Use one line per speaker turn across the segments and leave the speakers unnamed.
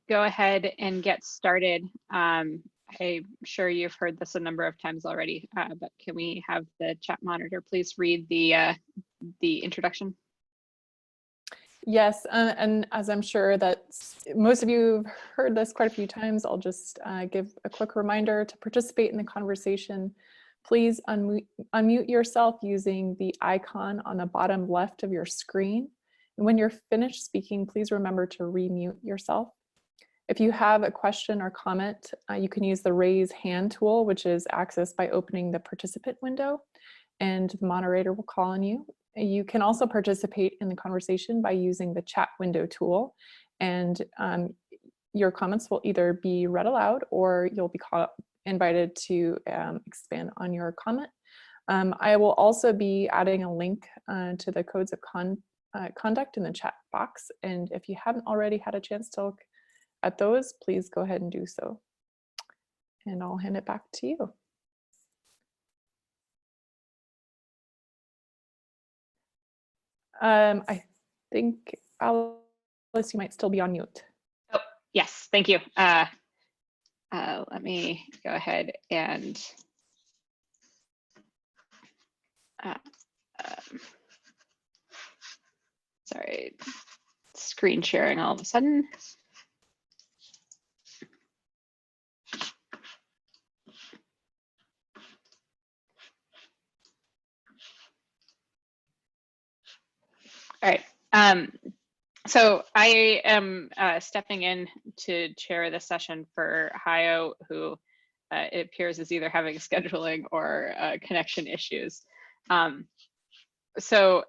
go ahead and get started. I'm sure you've heard this a number of times already, but can we have the chat monitor please read the introduction?
Yes, and as I'm sure that most of you have heard this quite a few times, I'll just give a quick reminder to participate in the conversation. Please unmute yourself using the icon on the bottom left of your screen. And when you're finished speaking, please remember to remute yourself. If you have a question or comment, you can use the raise hand tool, which is accessed by opening the participant window, and the moderator will call on you. You can also participate in the conversation by using the chat window tool, and your comments will either be read aloud or you'll be invited to expand on your comment. I will also be adding a link to the codes of conduct in the chat box, and if you haven't already had a chance to look at those, please go ahead and do so. And I'll hand it back to you. I think, Alice, you might still be on mute.
Oh, yes, thank you. Let me go ahead and sorry, screen sharing all of a sudden. All right, so I am stepping in to chair the session for Hayo, who it appears is either having scheduling or connection issues. So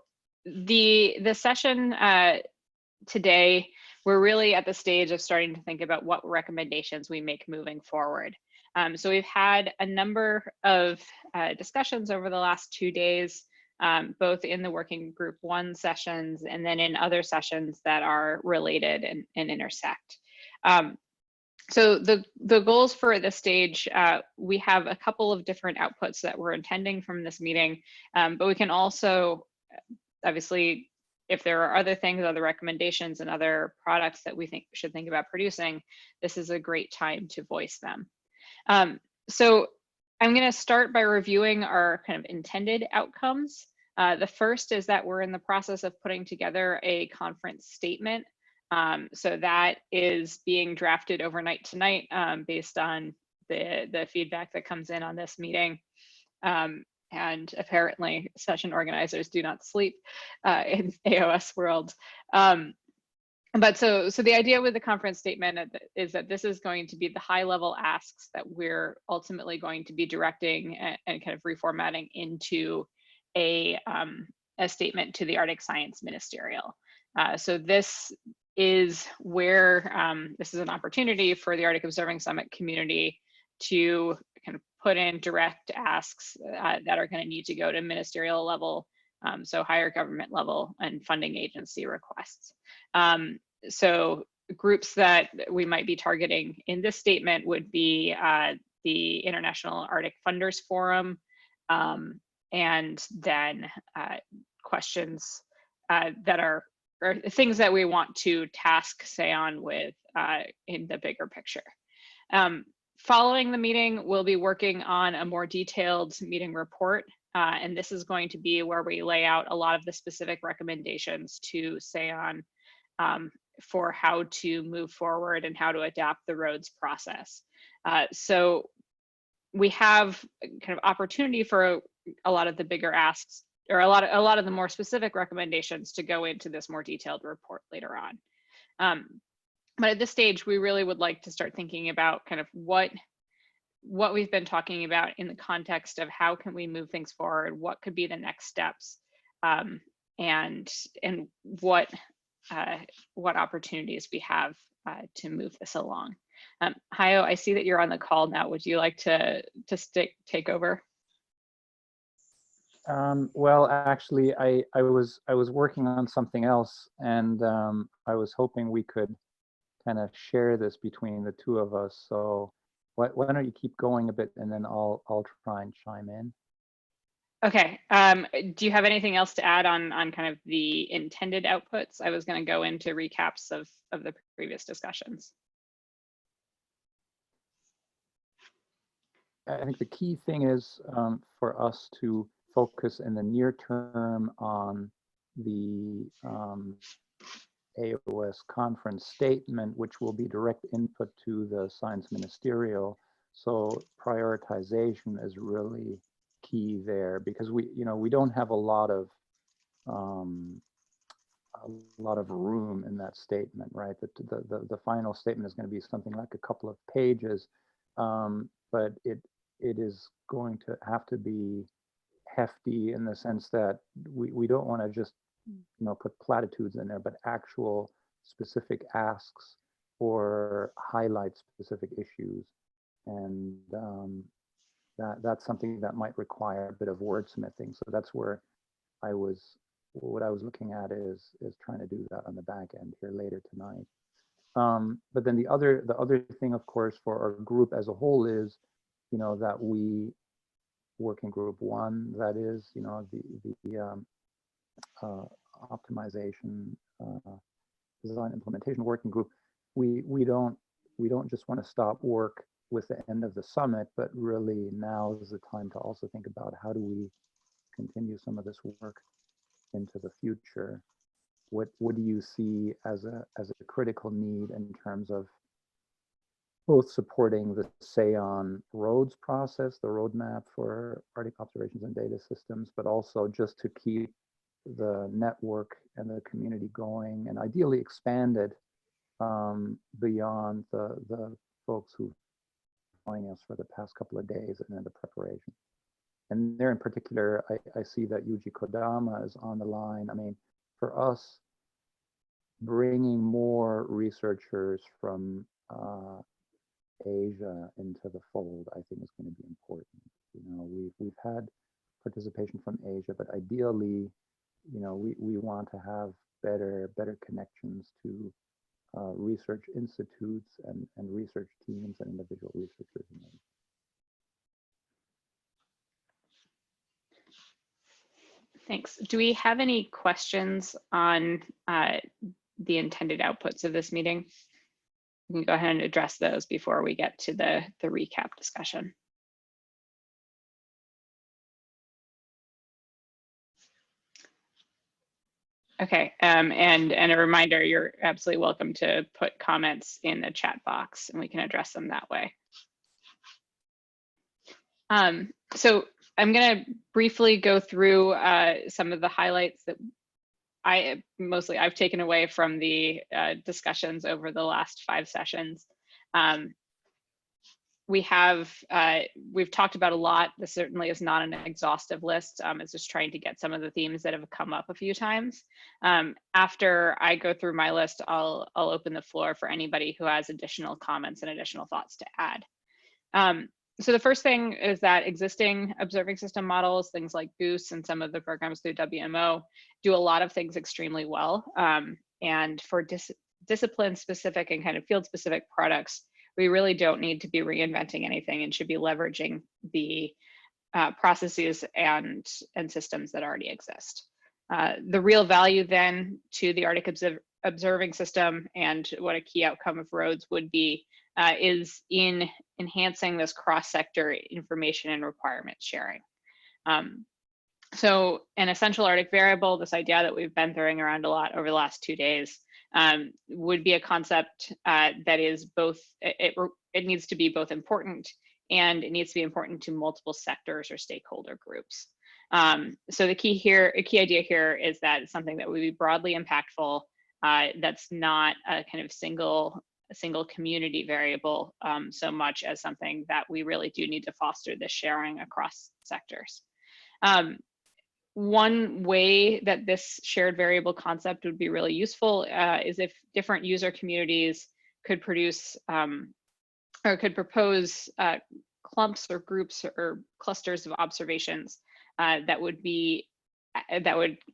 the session today, we're really at the stage of starting to think about what recommendations we make moving forward. So we've had a number of discussions over the last 2 days, both in the working group 1 sessions and then in other sessions that are related and intersect. So the goals for this stage, we have a couple of different outputs that we're intending from this meeting, but we can also, obviously, if there are other things, other recommendations and other products that we should think about producing, this is a great time to voice them. So I'm going to start by reviewing our kind of intended outcomes. The first is that we're in the process of putting together a conference statement. So that is being drafted overnight tonight based on the feedback that comes in on this meeting. And apparently session organizers do not sleep in AOS world. But so the idea with the conference statement is that this is going to be the high level asks that we're ultimately going to be directing and kind of reformatting into a statement to the Arctic Science Ministerial. So this is where this is an opportunity for the Arctic Observing Summit community to kind of put in direct asks that are going to need to go to ministerial level, so higher government level and funding agency requests. So groups that we might be targeting in this statement would be the International Arctic Funders Forum, and then questions that are or things that we want to task SAON with in the bigger picture. Following the meeting, we'll be working on a more detailed meeting report, and this is going to be where we lay out a lot of the specific recommendations to SAON for how to move forward and how to adapt the roads process. So we have kind of opportunity for a lot of the bigger asks, or a lot of the more specific recommendations to go into this more detailed report later on. But at this stage, we really would like to start thinking about kind of what we've been talking about in the context of how can we move things forward, what could be the next steps, and what opportunities we have to move this along. Hayo, I see that you're on the call now. Would you like to take over?
Well, actually, I was working on something else, and I was hoping we could kind of share this between the two of us. So why don't you keep going a bit, and then I'll try and chime in.
Okay. Do you have anything else to add on kind of the intended outputs? I was going to go into recaps of the previous discussions.
I think the key thing is for us to focus in the near term on the AOS conference statement, which will be direct input to the science ministerial. So prioritization is really key there, because we don't have a lot of room in that statement, right? The final statement is going to be something like a couple of pages, but it is going to have to be hefty in the sense that we don't want to just put platitudes in there, but actual specific asks or highlight specific issues, and that's something that might require a bit of wordsmithing. So that's where what I was looking at is trying to do that on the back end here later tonight. But then the other thing, of course, for our group as a whole is, that we, working group 1, that is, the optimization design implementation working group, we don't just want to stop work with the end of the summit, but really now is the time to also think about how do we continue some of this work into the future. What do you see as a critical need in terms of both supporting the SAON roads process, the roadmap for Arctic observations and data systems, but also just to keep the network and the community going, and ideally expanded beyond the folks who've been joining us for the past couple of days and then the preparation. And there in particular, I see that Yuji Kodama is on the line. I mean, for us, bringing more researchers from Asia into the fold, I think is going to be important. We've had participation from Asia, but ideally, we want to have better connections to research institutes and research teams and individual researchers in Asia.
Thanks. Do we have any questions on the intended outputs of this meeting? We can go ahead and address those before we get to the recap discussion. Okay, and a reminder, you're absolutely welcome to put comments in the chat box and we can address them that way. So I'm going to briefly go through some of the highlights that I've taken away from the discussions over the last 5 sessions. We've talked about a lot. This certainly is not an exhaustive list. It's just trying to get some of the themes that have come up a few times. After I go through my list, I'll open the floor for anybody who has additional comments and additional thoughts to add. So the first thing is that existing observing system models, things like Goose and some of the programs through WMO, do a lot of things extremely well. And for discipline-specific and kind of field-specific products, we really don't need to be reinventing anything and should be leveraging the processes and systems that already exist. The real value then to the Arctic observing system and what a key outcome of roads would be is in enhancing this cross-sector information and requirement sharing. So an essential Arctic variable, this idea that we've been throwing around a lot over the last 2 days, would be a concept that is both, it needs to be both important and it needs to be important to multiple sectors or stakeholder groups. So the key idea here is that it's something that would be broadly impactful, that's not a kind of single community variable so much as something that we really do need to foster this sharing across sectors. One way that this shared variable concept would be really useful is if different user communities could produce or could propose clumps or groups or clusters of observations that would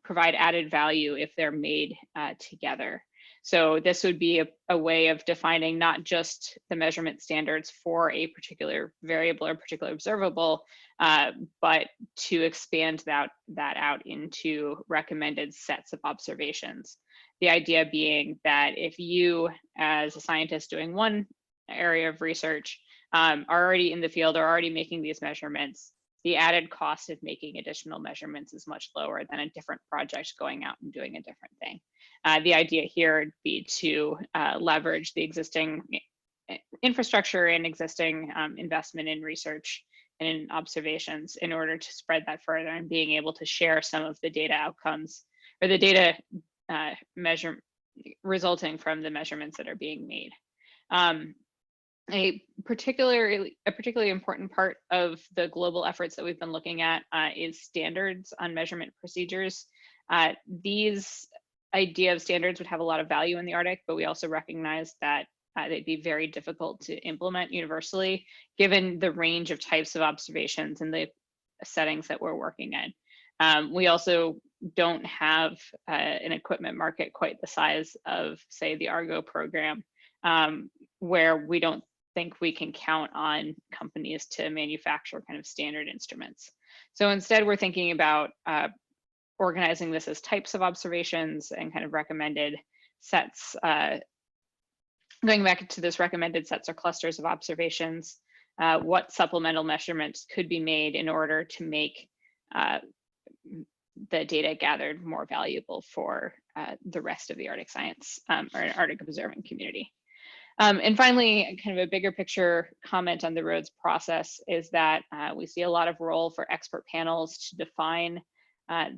provide added value if they're made together. So this would be a way of defining not just the measurement standards for a particular variable or particular observable, but to expand that out into recommended sets of observations. The idea being that if you, as a scientist doing one area of research, are already in the field, are already making these measurements, the added cost of making additional measurements is much lower than a different project going out and doing a different thing. The idea here would be to leverage the existing infrastructure and existing investment in research and in observations in order to spread that further and being able to share some of the data outcomes or the data resulting from the measurements that are being made. A particularly important part of the global efforts that we've been looking at is standards on measurement procedures. These idea of standards would have a lot of value in the Arctic, but we also recognize that they'd be very difficult to implement universally, given the range of types of observations and the settings that we're working in. We also don't have an equipment market quite the size of, say, the Argo program, where we don't think we can count on companies to manufacture kind of standard instruments. So instead, we're thinking about organizing this as types of observations and kind of recommended sets, going back to this recommended sets or clusters of observations, what supplemental measurements could be made in order to make the data gathered more valuable for the rest of the Arctic science or Arctic observing community. And finally, kind of a bigger picture comment on the ROADS process is that we see a lot of role for expert panels to define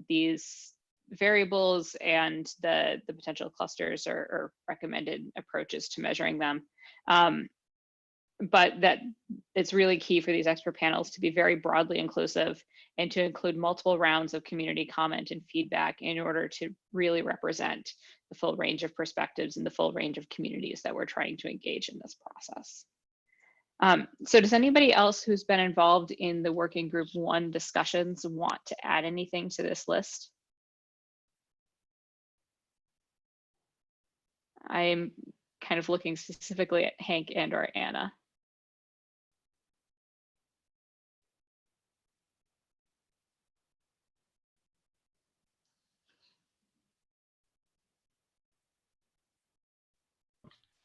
these variables and the potential clusters or recommended approaches to measuring them. But that it's really key for these expert panels to be very broadly inclusive and to include multiple rounds of community comment and feedback in order to really represent the full range of perspectives and the full range of communities that we're trying to engage in this process. So does anybody else who's been involved in the Working Group 1 discussions want to add anything to this list? I'm kind of looking specifically at Hank and or Anna.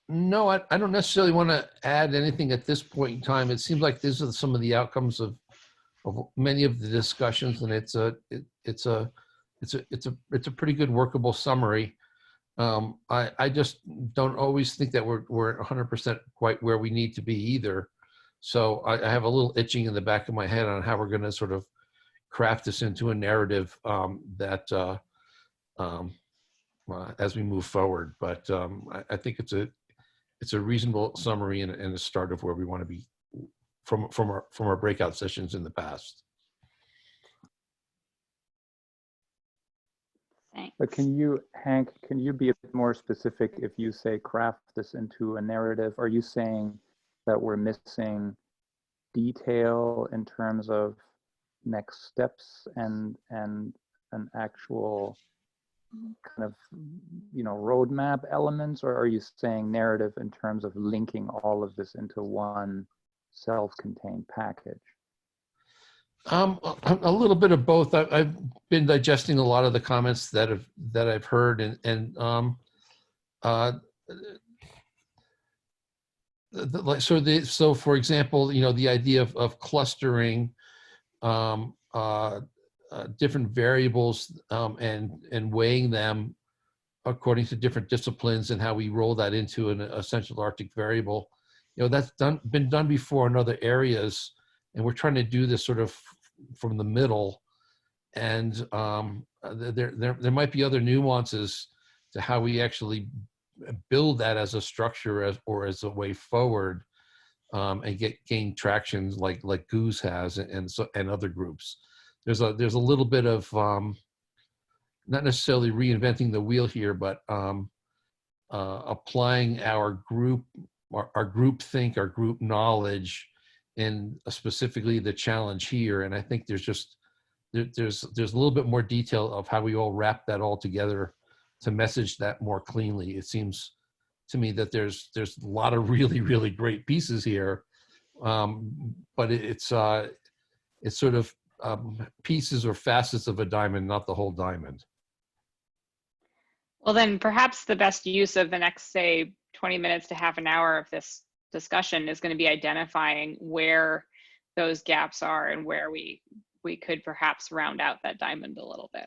No, I don't necessarily want to add anything at this point in time. It seems like these are some of the outcomes of many of the discussions, and it's a pretty good workable summary. I just don't always think that we're 100% quite where we need to be either. So I have a little itching in the back of my head on how we're going to sort of craft this into a narrative that as we move forward. But I think it's a reasonable summary and a start of where we want to be from our breakout sessions in the past.
Thanks.
But Hank, can you be a bit more specific if you say craft this into a narrative? Are you saying that we're missing detail in terms of next steps and an actual kind of, roadmap elements, or are you saying narrative in terms of linking all of this into one self-contained package?
A little bit of both. I've been digesting a lot of the comments that I've heard, so for example, the idea of clustering different variables and weighing them according to different disciplines and how we roll that into an essential Arctic variable. That's been done before in other areas, and we're trying to do this sort of from the middle. And there might be other nuances to how we actually build that as a structure or as a way forward, and gain traction like Goose has and other groups. There's a little bit of not necessarily reinventing the wheel here, but applying our group think, our group knowledge, and specifically the challenge here. And I think there's a little bit more detail of how we all wrap that all together to message that more cleanly. It seems to me that there's a lot of really, really great pieces here, but it's sort of pieces or facets of a diamond, not the whole diamond.
Well, then perhaps the best use of the next, say, 20 minutes to half an hour of this discussion is going to be identifying where those gaps are and where we could perhaps round out that diamond a little bit.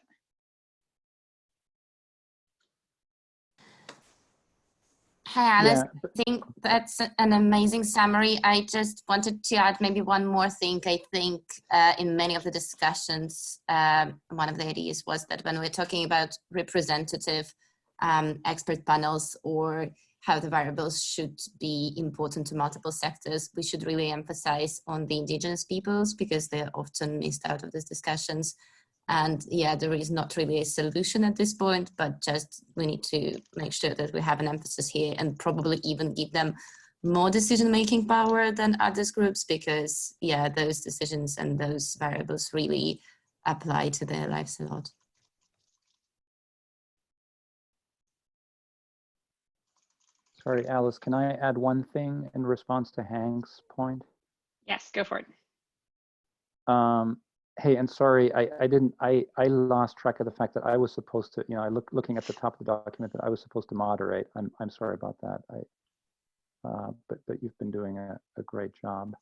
Hi, Alice.
Yeah,
I think that's an amazing summary. I just wanted to add maybe one more thing. I think in many of the discussions, one of the ideas was that when we're talking about representative expert panels or how the variables should be important to multiple sectors, we should really emphasize on the indigenous peoples because they're often missed out of these discussions. And yeah, there is not really a solution at this point, but just we need to make sure that we have an emphasis here and probably even give them more decision-making power than others groups because yeah, those decisions and those variables really apply to their lives a lot.
sorry, Alice, can I add one thing in response to Hank's point?
Yes, go for it.
Hey, and sorry, I lost track of the fact that I was supposed to, looking at the top of the document that I was supposed to moderate. I'm sorry about that. But you've been doing a great job.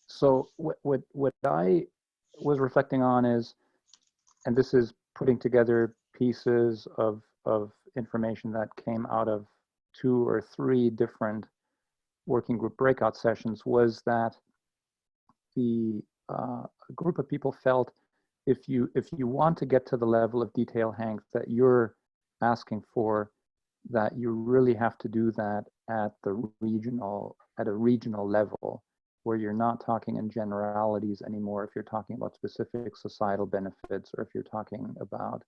So what I was reflecting on is, and this is putting together pieces of information that came out of 2 or 3 different working group breakout sessions, was that a group of people felt if you want to get to the level of detail, Hank, that you're asking for, that you really have to do that at a regional level, where you're not talking in generalities anymore. If you're talking about specific societal benefits, or if you're talking about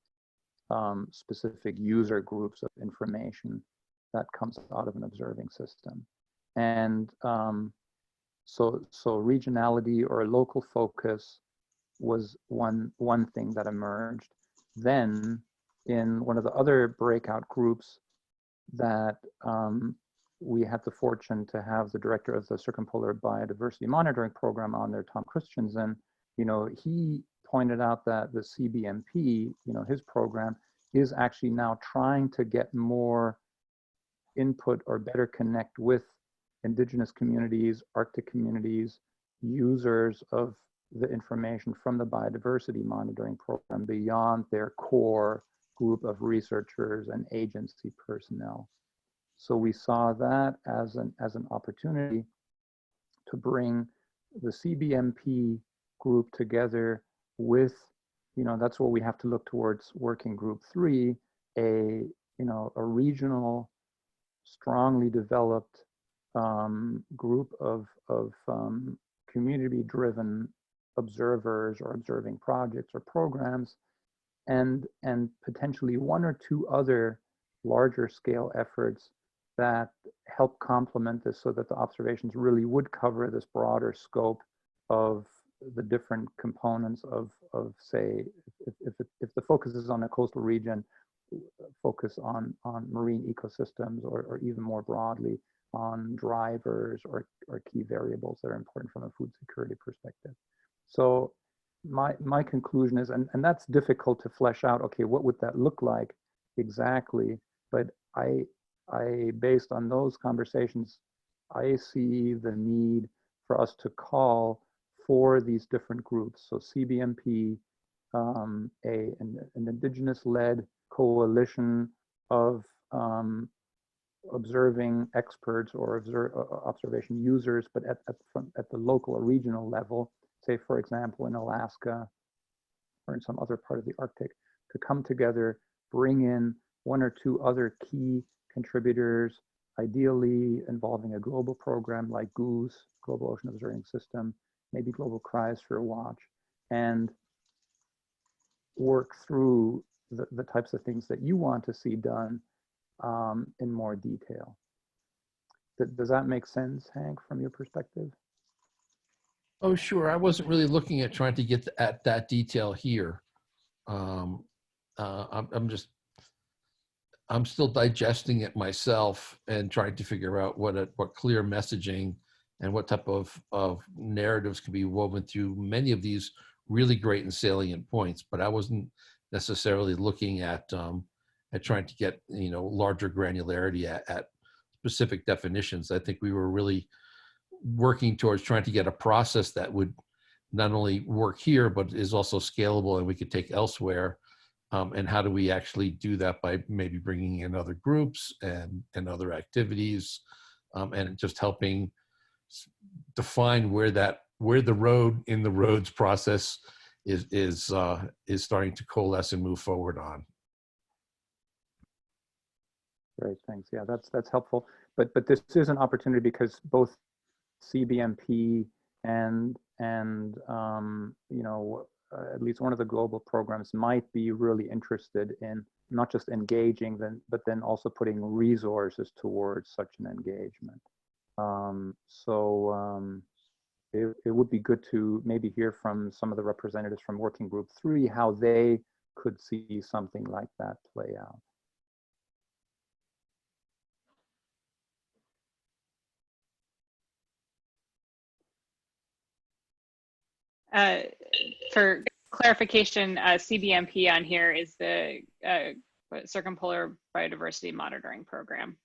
specific user groups of information that comes out of an observing system. And so regionality or local focus was one thing that emerged. Then in one of the other breakout groups that we had the fortune to have the director of the Circumpolar Biodiversity Monitoring Program on there, Tom Christensen, he pointed out that the CBMP, his program, is actually now trying to get more input or better connect with indigenous communities, Arctic communities, users of the information from the biodiversity monitoring program beyond their core group of researchers and agency personnel. So we saw that as an opportunity to bring the CBMP group together with, that's what we have to look towards working group 3, a regional, strongly developed group of community-driven observers or observing projects or programs, and potentially 1 or 2 other larger scale efforts that help complement this, so that the observations really would cover this broader scope of the different components of say, if the focus is on a coastal region, focus on marine ecosystems, or even more broadly on drivers or key variables that are important from a food security perspective. So my conclusion is, and that's difficult to flesh out, okay, what would that look like exactly? But I based on those conversations, I see the need for us to call for these different groups. So CBMP, an indigenous-led coalition of observing experts or observation users, but at the local or regional level, say, for example, in Alaska or in some other part of the Arctic, to come together, bring in 1 or 2 other key contributors, ideally involving a global program like GOOS, Global Ocean Observing System, maybe Global Cryosphere Watch, and work through the types of things that you want to see done in more detail. Does that make sense, Hank, from your perspective?
Oh, sure. I wasn't really looking at trying to get at that detail here. I'm still digesting it myself and trying to figure out what clear messaging and what type of narratives can be woven through many of these really great and salient points. But I wasn't necessarily looking at trying to get larger granularity at specific definitions. I think we were really working towards trying to get a process that would not only work here, but is also scalable and we could take elsewhere. And how do we actually do that? By maybe bringing in other groups and other activities, and just helping define where the road in the roads process is starting to coalesce and move forward on.
Great, thanks. Yeah, that's helpful. But this is an opportunity because both CBMP and you know, at least one of the global programs might be really interested in not just engaging them, but then also putting resources towards such an engagement. It would be good to maybe hear from some of the representatives from Working Group 3 how they could see something like that play out.
For clarification, CBMP on here is the Circumpolar Biodiversity Monitoring Program.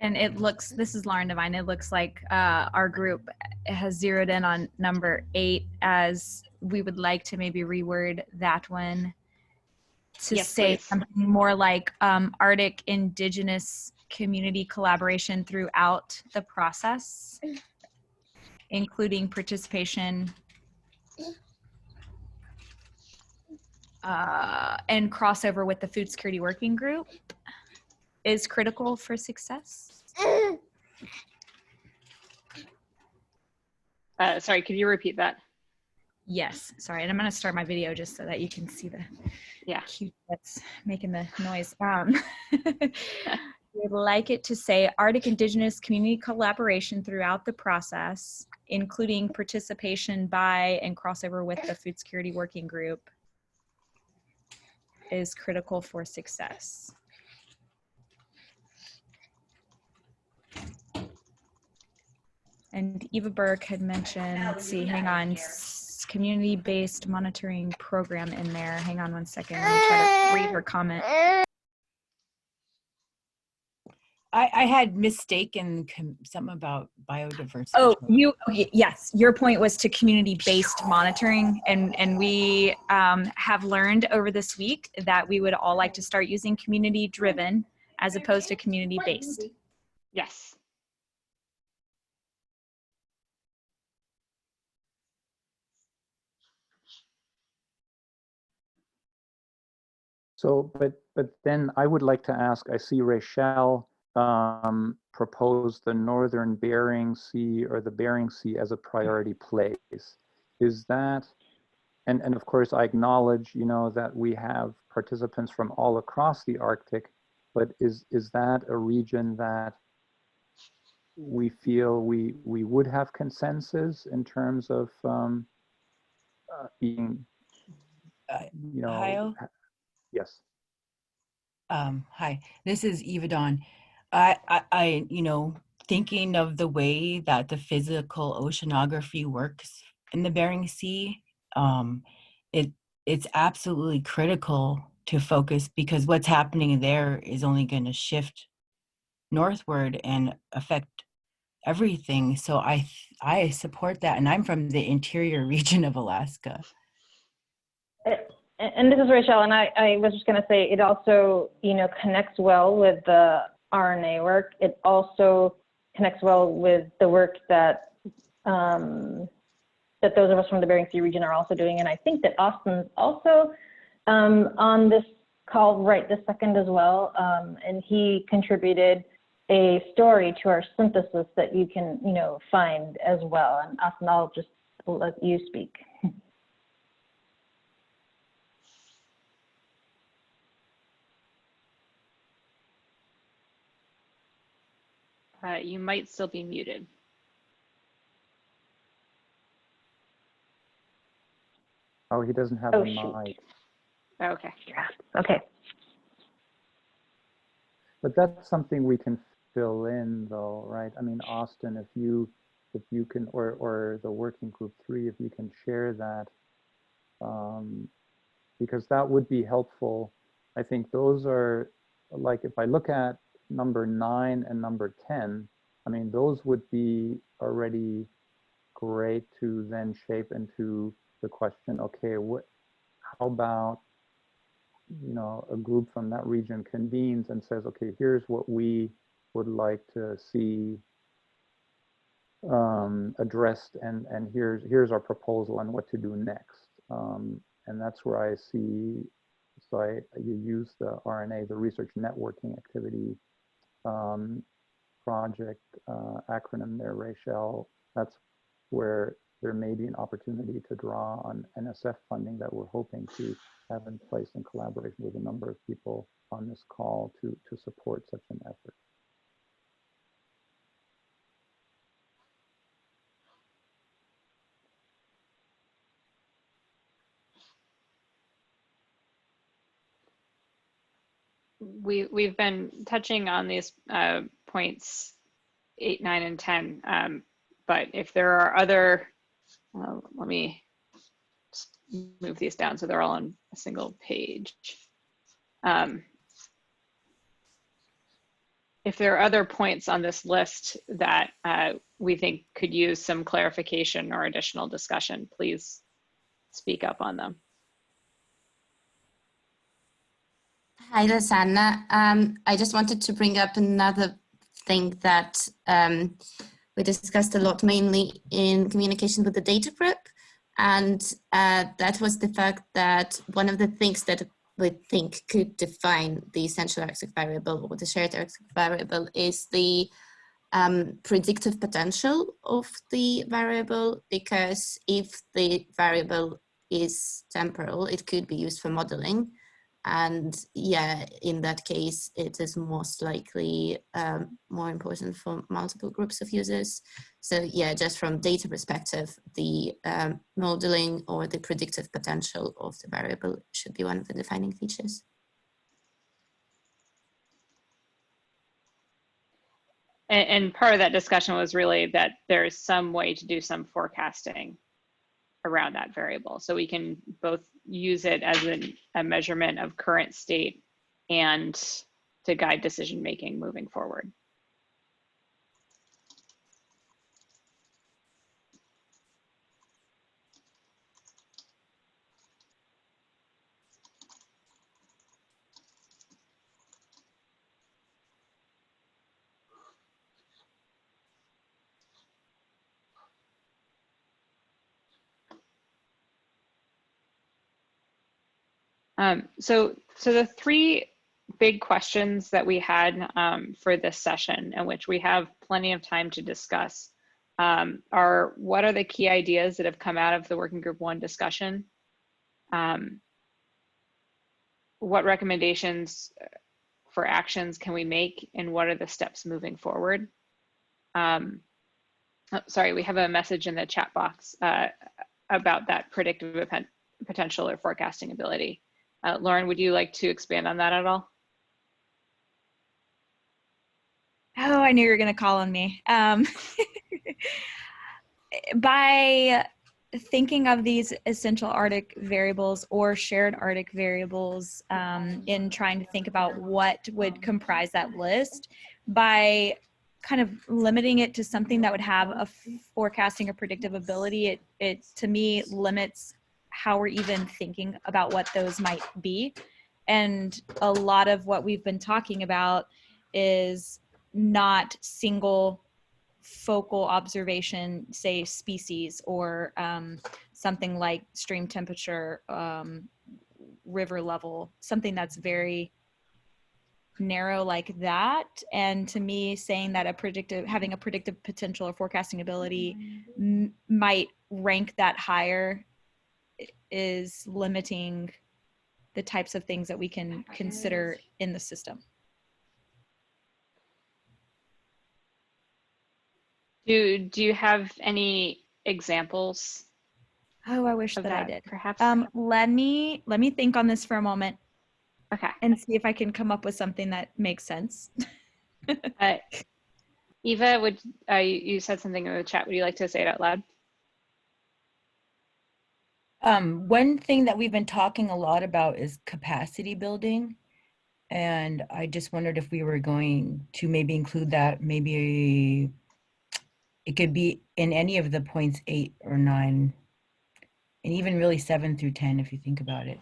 And it looks, this is Lauren Devine, it looks like our group has zeroed in on number 8 as we would like to maybe reword that one to
Yes,
say
please.
something more like Arctic Indigenous community collaboration throughout the process, including participation and crossover with the Food Security Working Group is critical for success.
Sorry, could you repeat that?
Yes, sorry, and I'm gonna start my video just so that you can see the cute that's making the noise. We'd like it to say Arctic Indigenous community collaboration throughout the process, including participation by and crossover with the Food Security Working Group is critical for success. And Eva Burke had mentioned, let's see, hang on, community-based monitoring program in there. Hang on one second, let me try to read her comment.
I had mistaken something about biodiversity.
Oh, yes, your point was to community-based monitoring, and we have learned over this week that we would all like to start using community-driven as opposed to community-based.
Yes.
So, but then I would like to ask, I see Rachel proposed the Northern Bering Sea or the Bering Sea as a priority place. Is that, and of course I acknowledge, you know, that we have participants from all across the Arctic, but is that a region that we feel we would have consensus in terms of being, you know,
Hi.
yes.
Hi, this is Eva Dawn. I, you know, thinking of the way that the physical oceanography works in the Bering Sea, it's absolutely critical to focus because what's happening there is only going to shift northward and affect everything. So I support that, and I'm from the interior region of Alaska.
And this is Rachel, and I was just going to say it also, you know, connects well with the RNA work. It also connects well with the work that that those of us from the Bering Sea region are also doing. And I think that Austin's also on this call right this second as well. And he contributed a story to our synthesis that you can, you know, find as well. And Austin, I'll just let you speak.
You might still be muted.
Oh, he doesn't have a mic.
Okay.
Yeah. Okay.
But that's something we can fill in though, right? I mean, Austin, if you can, or the Working Group 3, if you can share that, because that would be helpful. I think those are, like, if I look at number 9 and number 10, I mean, those would be already great to then shape into the question, okay, how about, you know, a group from that region convenes and says, okay, here's what we would like to see addressed, and here's our proposal on what to do next. And that's where I see, so you use the RNA, the research networking activity project acronym there, Rachel. That's where there may be an opportunity to draw on NSF funding that we're hoping to have in place in collaboration with a number of people on this call to support such an effort.
We've been touching on these points 8, 9, and 10, but if there are other, let me just move these down so they're all on a single page. If there are other points on this list that we think could use some clarification or additional discussion, please speak up on them.
Hi, Lisanna. I just wanted to bring up another thing that we discussed a lot, mainly in communication with the data group. And that was the fact that one of the things that we think could define the essential arctic variable or the shared arctic variable is the predictive potential of the variable, because if the variable is temporal, it could be used for modeling. And yeah, in that case, it is most likely more important for multiple groups of users. So yeah, just from data perspective, the modeling or the predictive potential of the variable should be one of the defining features.
And part of that discussion was really that there's some way to do some forecasting around that variable. So we can both use it as a measurement of current state and to guide decision-making moving forward. So the three big questions that we had for this session, in which we have plenty of time to discuss, are what are the key ideas that have come out of the Working Group 1 discussion? What recommendations for actions can we make, and what are the steps moving forward? Oh, sorry, we have a message in the chat box about that predictive potential or forecasting ability. Lauren, would you like to expand on that at all?
Oh, I knew you were going to call on me. By thinking of these essential Arctic variables or shared Arctic variables in trying to think about what would comprise that list, by kind of limiting it to something that would have a forecasting or predictive ability, it to me limits how we're even thinking about what those might be. And a lot of what we've been talking about is not single focal observation, say species, or something like stream temperature, river level, something that's very narrow like that. And to me, saying that having a predictive potential or forecasting ability might rank that higher is limiting the types of things that we can consider in the system.
Do you have any examples?
Oh, I wish that I did.
Perhaps.
Let me think on this for a moment.
Okay.
And see if I can come up with something that makes sense.
Eva, you said something in the chat. Would you like to say it out loud?
One thing that we've been talking a lot about is capacity building. And I just wondered if we were going to maybe include that, maybe it could be in any of the points 8 or 9, and even really 7 through 10 if you think about it.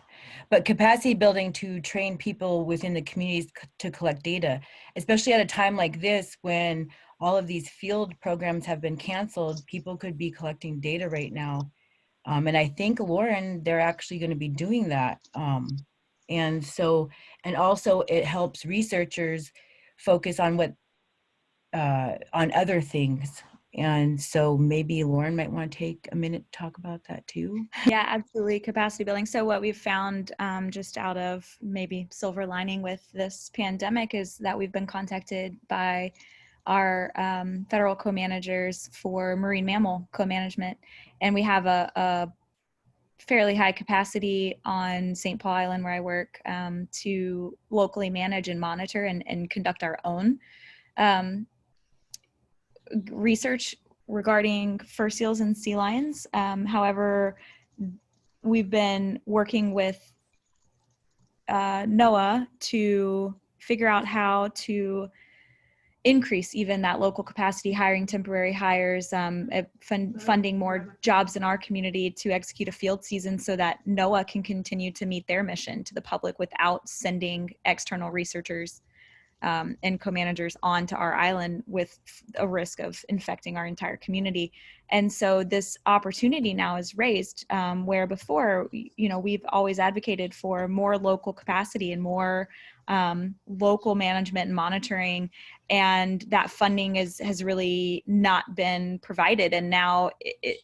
But capacity building to train people within the communities to collect data, especially at a time like this when all of these field programs have been canceled, people could be collecting data right now. And I think, Lauren, they're actually going to be doing that. And so, and also it helps researchers focus on what, on other things. And so maybe Lauren might want to take a minute to talk about that too.
Yeah, absolutely. Capacity building. So what we've found just out of maybe silver lining with this pandemic is that we've been contacted by our federal co-managers for marine mammal co-management. And we have a fairly high capacity on St. Paul Island where I work to locally manage and monitor and conduct our own research regarding fur seals and sea lions. However, we've been working with NOAA to figure out how to increase even that local capacity, hiring temporary hires, funding more jobs in our community to execute a field season so that NOAA can continue to meet their mission to the public without sending external researchers and co-managers onto our island with a risk of infecting our entire community. And so this opportunity now is raised where before, you know, we've always advocated for more local capacity and more local management and monitoring, and that funding has really not been provided. And now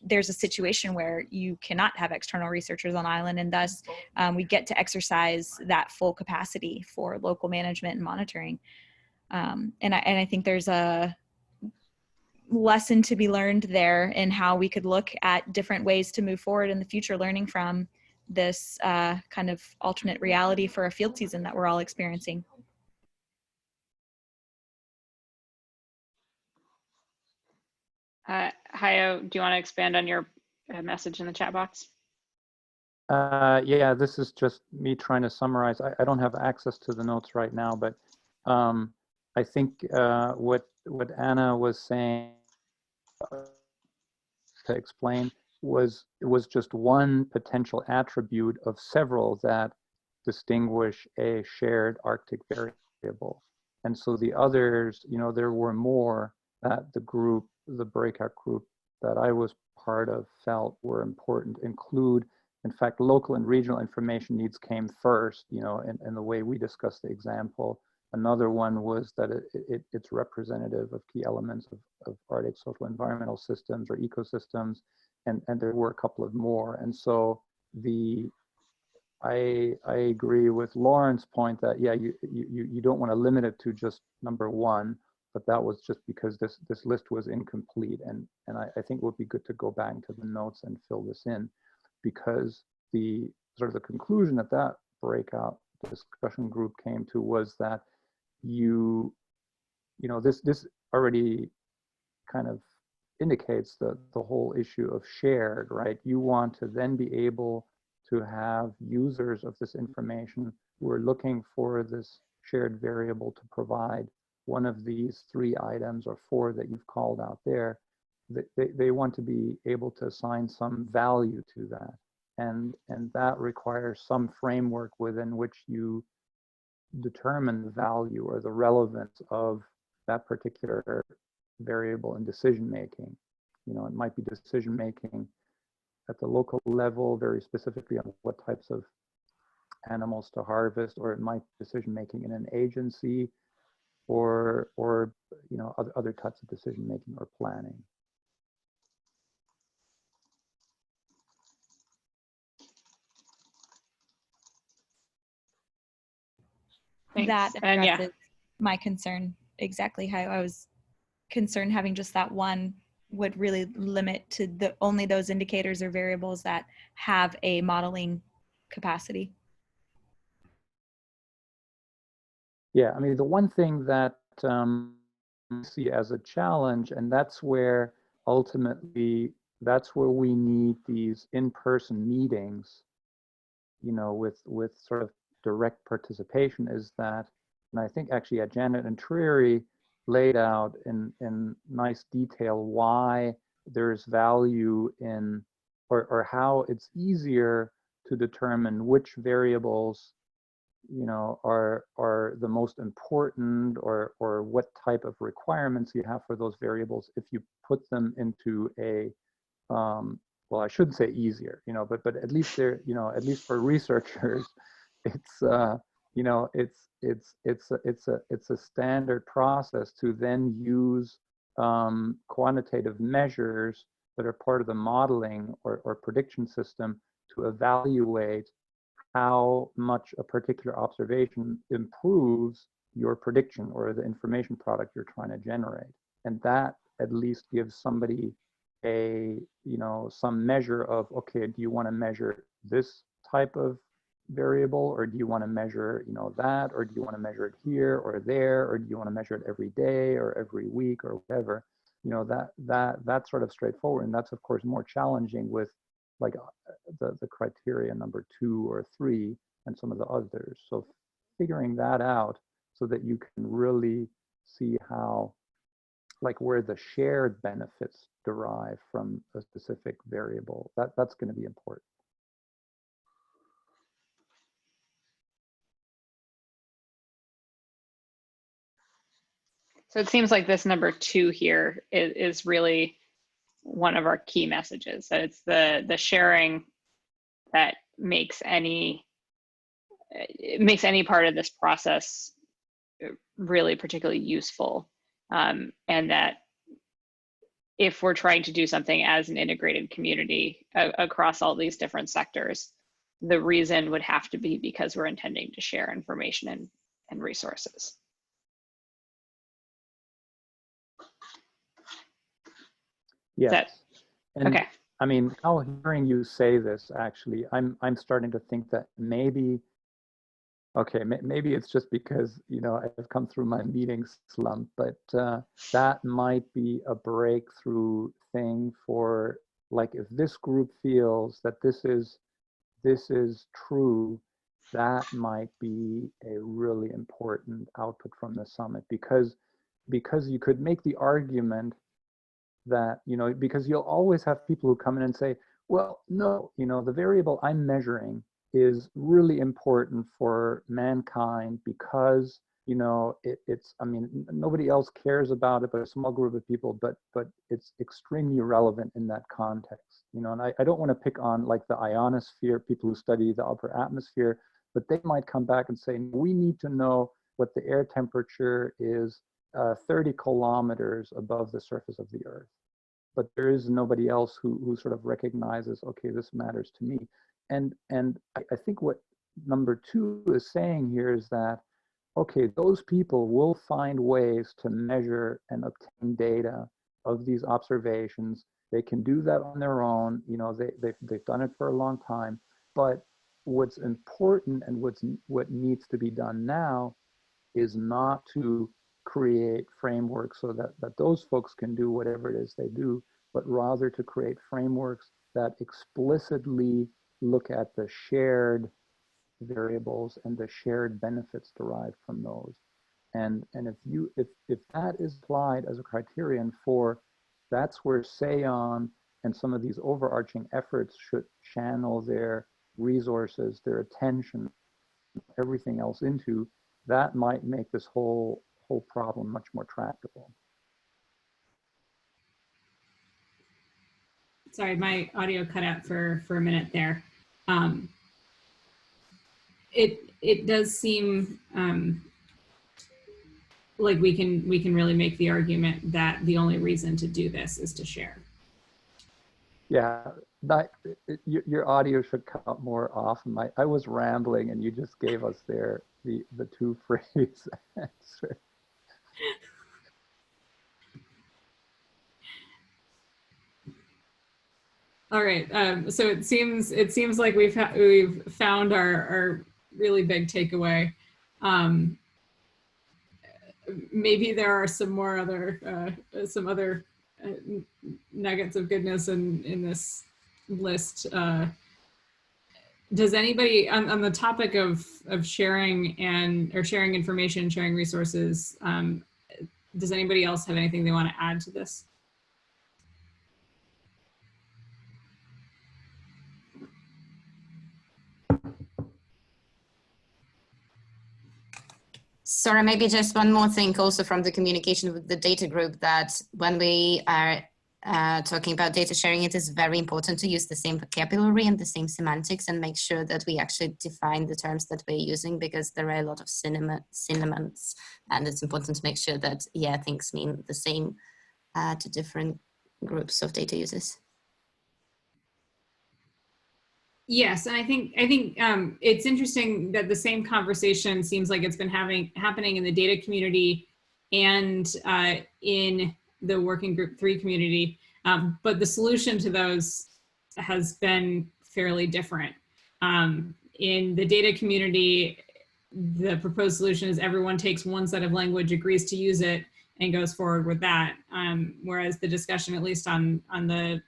there's a situation where you cannot have external researchers on island, and thus we get to exercise that full capacity for local management and monitoring. And I think there's a lesson to be learned there in how we could look at different ways to move forward in the future, learning from this kind of alternate reality for a field season that we're all experiencing.
Hayo, do you want to expand on your message in the chat box?
Yeah, this is just me trying to summarize. I don't have access to the notes right now, but I think what Anna was saying to explain was just one potential attribute of several that distinguish a shared Arctic variable. And so the others, you know, there were more that the breakout group that I was part of felt were important, include, in fact, local and regional information needs came first, you know, in the way we discussed the example. Another one was that it's representative of key elements of Arctic social environmental systems or ecosystems, and there were a couple of more. And so I agree with Lauren's point that, yeah, you don't want to limit it to just number one, but that was just because this list was incomplete. And I think it would be good to go back to the notes and fill this in, because the sort of the conclusion that breakout discussion group came to was that you know, this already kind of indicates the whole issue of shared, right? You want to then be able to have users of this information who are looking for this shared variable to provide one of these 3 items or 4 that you've called out there. They want to be able to assign some value to that. And that requires some framework within which you determine the value or the relevance of that particular variable in decision making. You know, it might be decision making at the local level, very specifically on what types of animals to harvest, or it might be decision making in an agency, or you know, other types of decision making or planning.
Thanks.
That
And yeah,
addresses my concern, exactly how I was concerned having just that one would really limit to only those indicators or variables that have a modeling capacity.
Yeah, I mean, the one thing that I see as a challenge, and that's where ultimately, that's where we need these in-person meetings, you know, with sort of direct participation is that, and I think actually Janet and Triri laid out in nice detail why there's value in, or how it's easier to determine which variables, you know, are the most important, or what type of requirements you have for those variables if you put them into a, well, I shouldn't say easier, you know, but at least they're, you know, at least for researchers, it's you know, it's a standard process to then use quantitative measures that are part of the modeling or prediction system to evaluate how much a particular observation improves your prediction or the information product you're trying to generate. And that at least gives somebody a, you know, some measure of, okay, do you want to measure this type of variable, or do you want to measure, you know, that, or do you want to measure it here or there, or do you want to measure it every day or every week or whatever? You know, that's sort of straightforward. And that's of course more challenging with like the criteria number 2 or 3 and some of the others. So figuring that out so that you can really see how, like, where the shared benefits derive from a specific variable, that's going to be important.
So it seems like this number 2 here is really one of our key messages. That it's the sharing that makes any part of this process really particularly useful, and that if we're trying to do something as an integrated community across all these different sectors, the reason would have to be because we're intending to share information and resources.
Yes. And
okay.
I mean, now hearing you say this, actually, I'm starting to think that maybe, okay, maybe it's just because, you know, I've come through my meeting slump, but that might be a breakthrough thing for, like, if this group feels that this is true, that might be a really important output from the summit, because you could make the argument that, you know, because you'll always have people who come in and say, well, no, you know, the variable I'm measuring is really important for mankind because, you know, it's, I mean, nobody else cares about it but a small group of people, but it's extremely relevant in that context, you know. And I don't want to pick on like the ionosphere, people who study the upper atmosphere, but they might come back and say, we need to know what the air temperature is 30 kilometers above the surface of the Earth. But there is nobody else who sort of recognizes, okay, this matters to me. And I think what number 2 is saying here is that, okay, those people will find ways to measure and obtain data of these observations. They can do that on their own. You know, they've done it for a long time. But what's important and what needs to be done now is not to create frameworks so that those folks can do whatever it is they do, but rather to create frameworks that explicitly look at the shared variables and the shared benefits derived from those. And if that is applied as a criterion for, that's where SAON and some of these overarching efforts should channel their resources, their attention, everything else into, that might make this whole problem much more tractable.
Sorry, my audio cut out for a minute there. It does seem like we can really make the argument that the only reason to do this is to share.
Yeah, your audio should come out more often. I was rambling and you just gave us the 2-phrase answer.
All right, so it seems like we've found our really big takeaway. Maybe there are some other nuggets of goodness in this list. Does anybody on the topic of sharing or sharing information, sharing resources, does anybody else have anything they want to add to this?
Sorry, maybe just one more thing also from the communication with the data group, that when we are talking about data sharing, it is very important to use the same vocabulary and the same semantics and make sure that we actually define the terms that we're using, because there are a lot of synonyms, and it's important to make sure that, yeah, things mean the same to different groups of data users.
Yes, and I think it's interesting that the same conversation seems like it's been happening in the data community and in the Working Group 3 community, but the solution to those has been fairly different. In the data community, the proposed solution is everyone takes one set of language, agrees to use it, and goes forward with that. Whereas the discussion, at least on the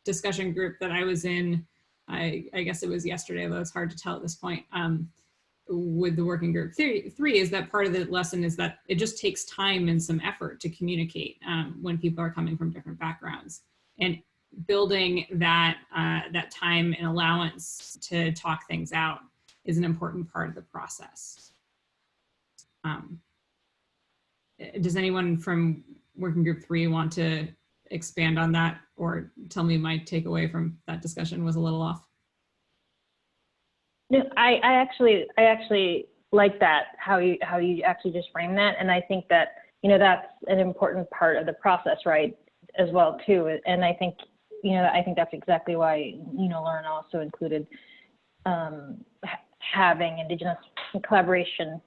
discussion group that I was in, I guess it was yesterday, though it's hard to tell at this point, with the Working Group 3 is that part of the lesson is that it just takes time and some effort to communicate when people are coming from different backgrounds. And building that, that time and allowance to talk things out is an important part of the process. Does anyone from Working Group 3 want to expand on that, or tell me my takeaway from that discussion was a little off?
No, I actually like that, how you actually just frame that, and I think that, you know, that's an important part of the process, right, as well too. And I think, you know, I think that's exactly why, you know, Lauren also included having Indigenous collaboration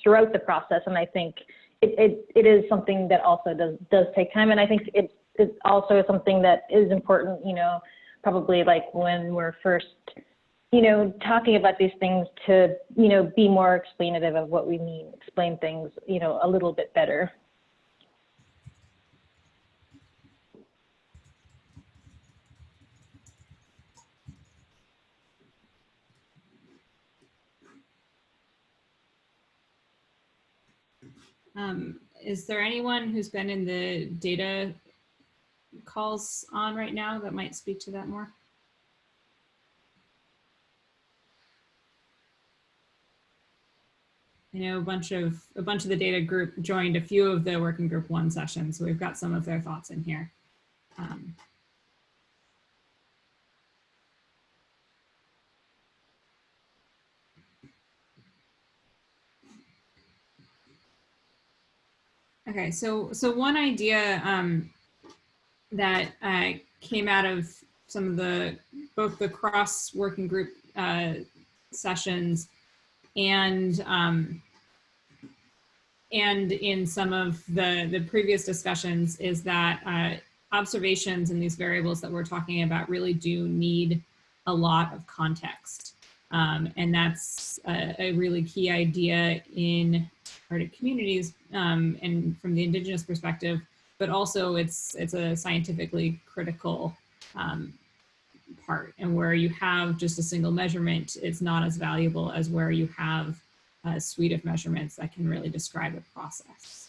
throughout the process, and I think it is something that also does take time, and I think it's also something that is important, you know, probably like when we're first, you know, talking about these things, to, you know, be more explanative of what we mean, explain things, you know, a little bit better.
Is there anyone who's been in the data calls on right now that might speak to that more? I know a bunch of the data group joined a few of the Working Group 1 sessions, so we've got some of their thoughts in here. Okay, so one idea that came out of some of both the cross working group sessions and in some of the previous discussions is that observations in these variables that we're talking about really do need a lot of context. And that's a really key idea in Arctic communities and from the Indigenous perspective, but also it's a scientifically critical part. And where you have just a single measurement, it's not as valuable as where you have a suite of measurements that can really describe a process.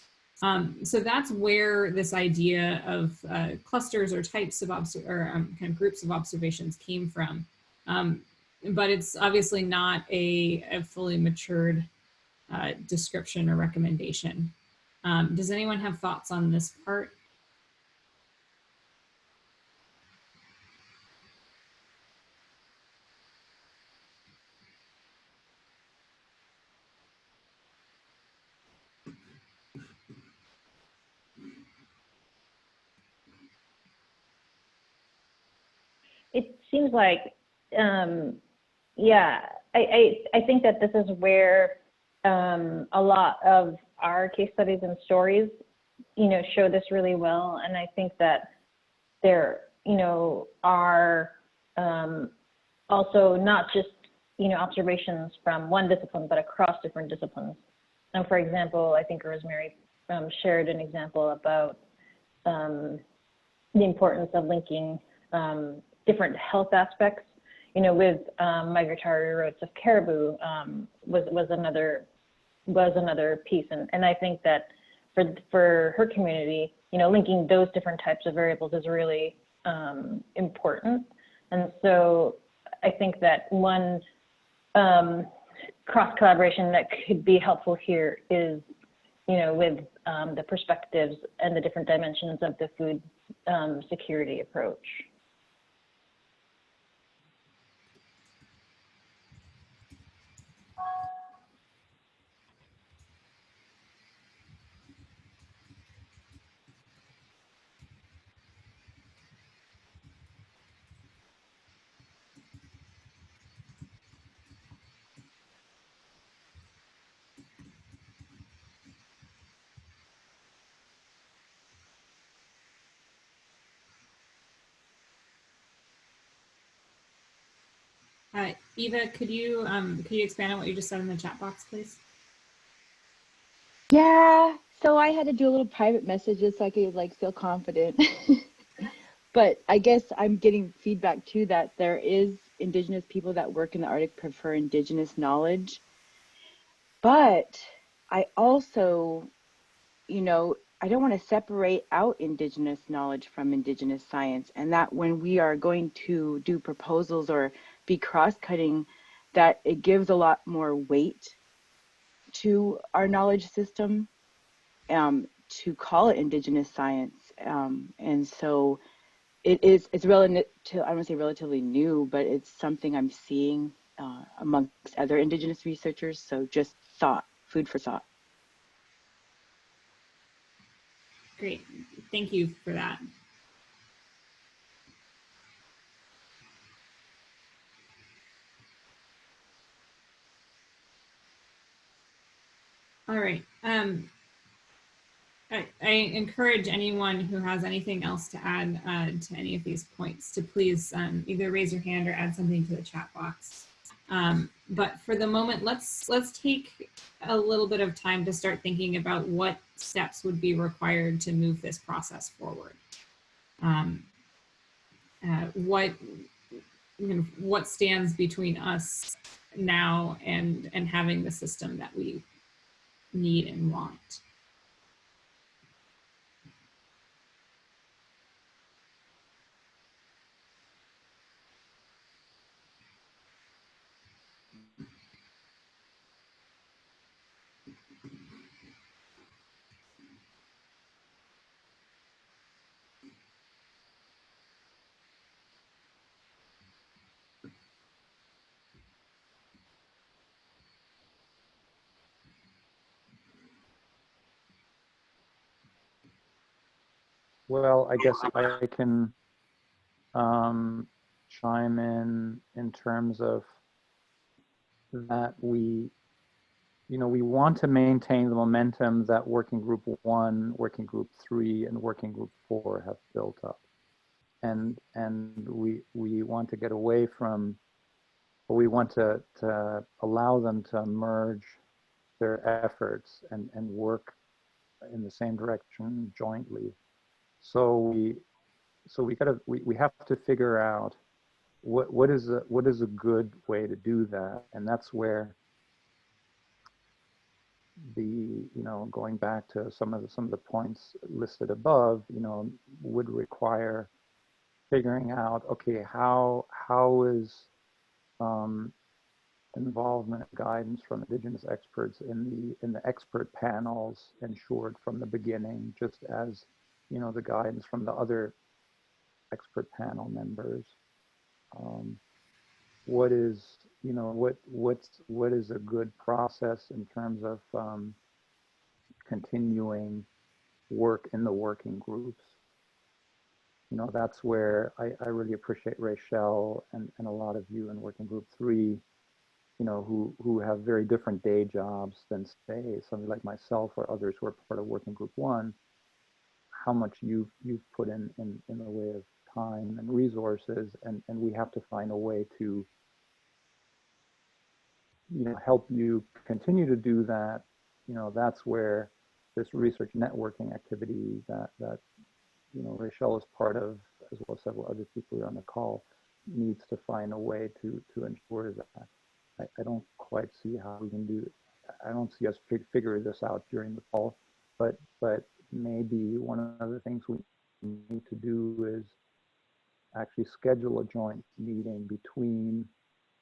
So that's where this idea of clusters or types of kind of groups of observations came from. But it's obviously not a fully matured description or recommendation. Does anyone have thoughts on this part?
It seems like, yeah, I think that this is where a lot of our case studies and stories, you know, show this really well. And I think that there, you know, are also not just, you know, observations from one discipline, but across different disciplines. And for example, I think Rosemary shared an example about the importance of linking different health aspects, with migratory routes of caribou was another piece. And I think that for her community, linking those different types of variables is really important. And so I think that one cross collaboration that could be helpful here is, with the perspectives and the different dimensions of the food security approach.
Eva, could you expand on what you just said in the chat box, please?
Yeah, so I had to do a little private messages so I could feel confident. But I guess I'm getting feedback too that there is Indigenous people that work in the Arctic prefer Indigenous knowledge. But I also, I don't want to separate out Indigenous knowledge from Indigenous science, and that when we are going to do proposals or be cross-cutting, that it gives a lot more weight to our knowledge system, to call it Indigenous science. And so it's relative to, I don't want to say relatively new, but it's something I'm seeing amongst other Indigenous researchers. So just food for thought.
Great, thank you for that. All right. I encourage anyone who has anything else to add to any of these points to please either raise your hand or add something to the chat box. But for the moment, let's take a little bit of time to start thinking about what steps would be required to move this process forward. What stands between us now and having the system that we need and want?
Well, I guess I can chime in terms of that we want to maintain the momentum that Working Group 1, Working Group 3, and Working Group 4 have built up. And we want to get away from, or we want to allow them to merge their efforts and work in the same direction jointly. So we have to figure out what is a good way to do that, and that's where going back to some of the points listed above, would require figuring out, okay, how is involvement and guidance from Indigenous experts in the expert panels ensured from the beginning, just as the guidance from the other expert panel members. What is what is a good process in terms of continuing work in the working groups? That's where I really appreciate Rachel and a lot of you in Working Group 3, who have very different day jobs than, say, somebody like myself or others who are part of Working Group 1, how much you've put in the way of time and resources, and we have to find a way to help you continue to do that. That's where this research networking activity that Rachel is part of, as well as several other people who are on the call, needs to find a way to ensure that. I don't quite see how we can do it. I don't see us figure this out during the fall, but maybe one of the things we need to do is actually schedule a joint meeting between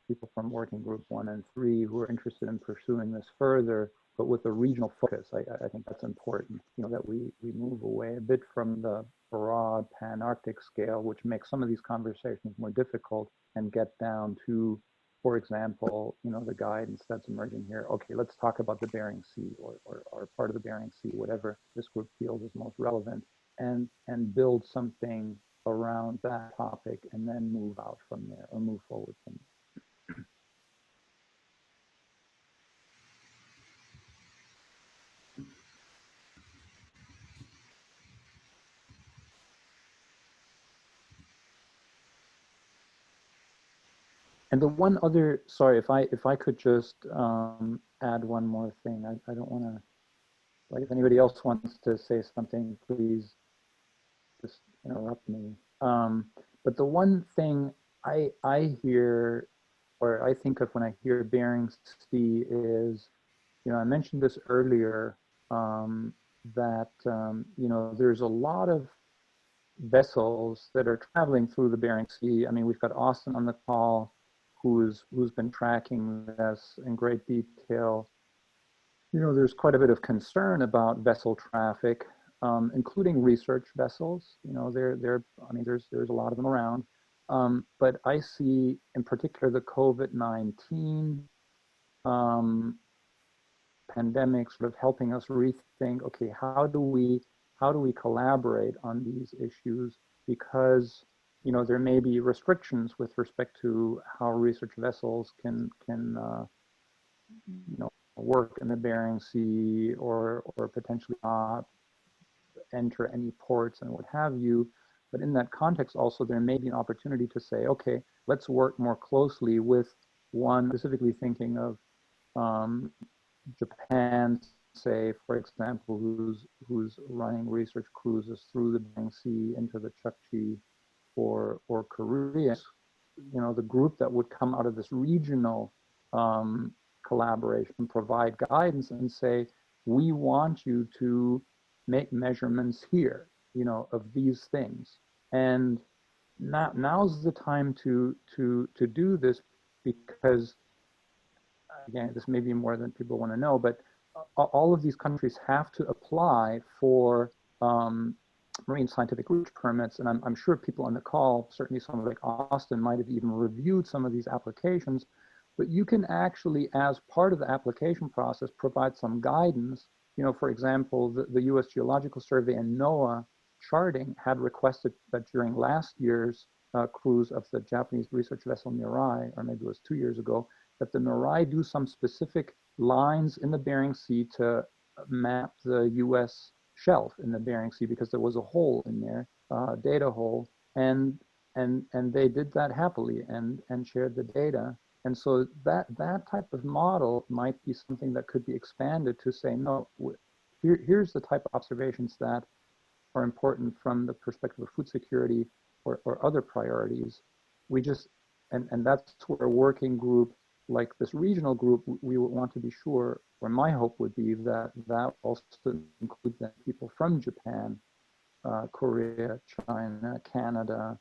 people from Working Group 1 and 3 who are interested in pursuing this further, but with a regional focus. I think that's important, that we move away a bit from the broad pan-Arctic scale, which makes some of these conversations more difficult, and get down to, for example, the guidance that's emerging here. Okay, let's talk about the Bering Sea or part of the Bering Sea, whatever this group feels is most relevant, and build something around that topic, and then move out from there or move forward from there. And the one other, sorry, if I could just add one more thing. I don't want to, like, if anybody else wants to say something, please just interrupt me. But the one thing I hear, or I think of when I hear Bering Sea is, I mentioned this earlier, that there's a lot of vessels that are traveling through the Bering Sea. I mean, we've got Austin on the call, who's been tracking this in great detail. There's quite a bit of concern about vessel traffic, including research vessels. I mean, there's a lot of them around. But I see in particular the COVID-19 pandemic sort of helping us rethink, okay, how do we collaborate on these issues? Because there may be restrictions with respect to how research vessels can work in the Bering Sea, or potentially not enter any ports and what have you. But in that context also, there may be an opportunity to say, okay, let's work more closely with one, specifically thinking of Japan, say, for example, who's running research cruises through the Bering Sea into the Chukchi, or Korea. The group that would come out of this regional collaboration provide guidance and say, we want you to make measurements here, of these things. And now's the time to do this, because again, this may be more than people want to know, but all of these countries have to apply for marine scientific research permits. And I'm sure people on the call, certainly someone like Austin, might have even reviewed some of these applications. But you can actually, as part of the application process, provide some guidance. For example, the US Geological Survey and NOAA charting had requested that during last year's cruise of the Japanese research vessel Mirai, or maybe it was 2 years ago, that the Mirai do some specific lines in the Bering Sea to map the US shelf in the Bering Sea, because there was a hole in there, data hole, and they did that happily and shared the data. And so that type of model might be something that could be expanded to say, no, here's the type of observations that are important from the perspective of food security or other priorities. We just, and that's where a working group like this regional group, we would want to be sure, or my hope would be that also includes people from Japan, Korea, China, Canada,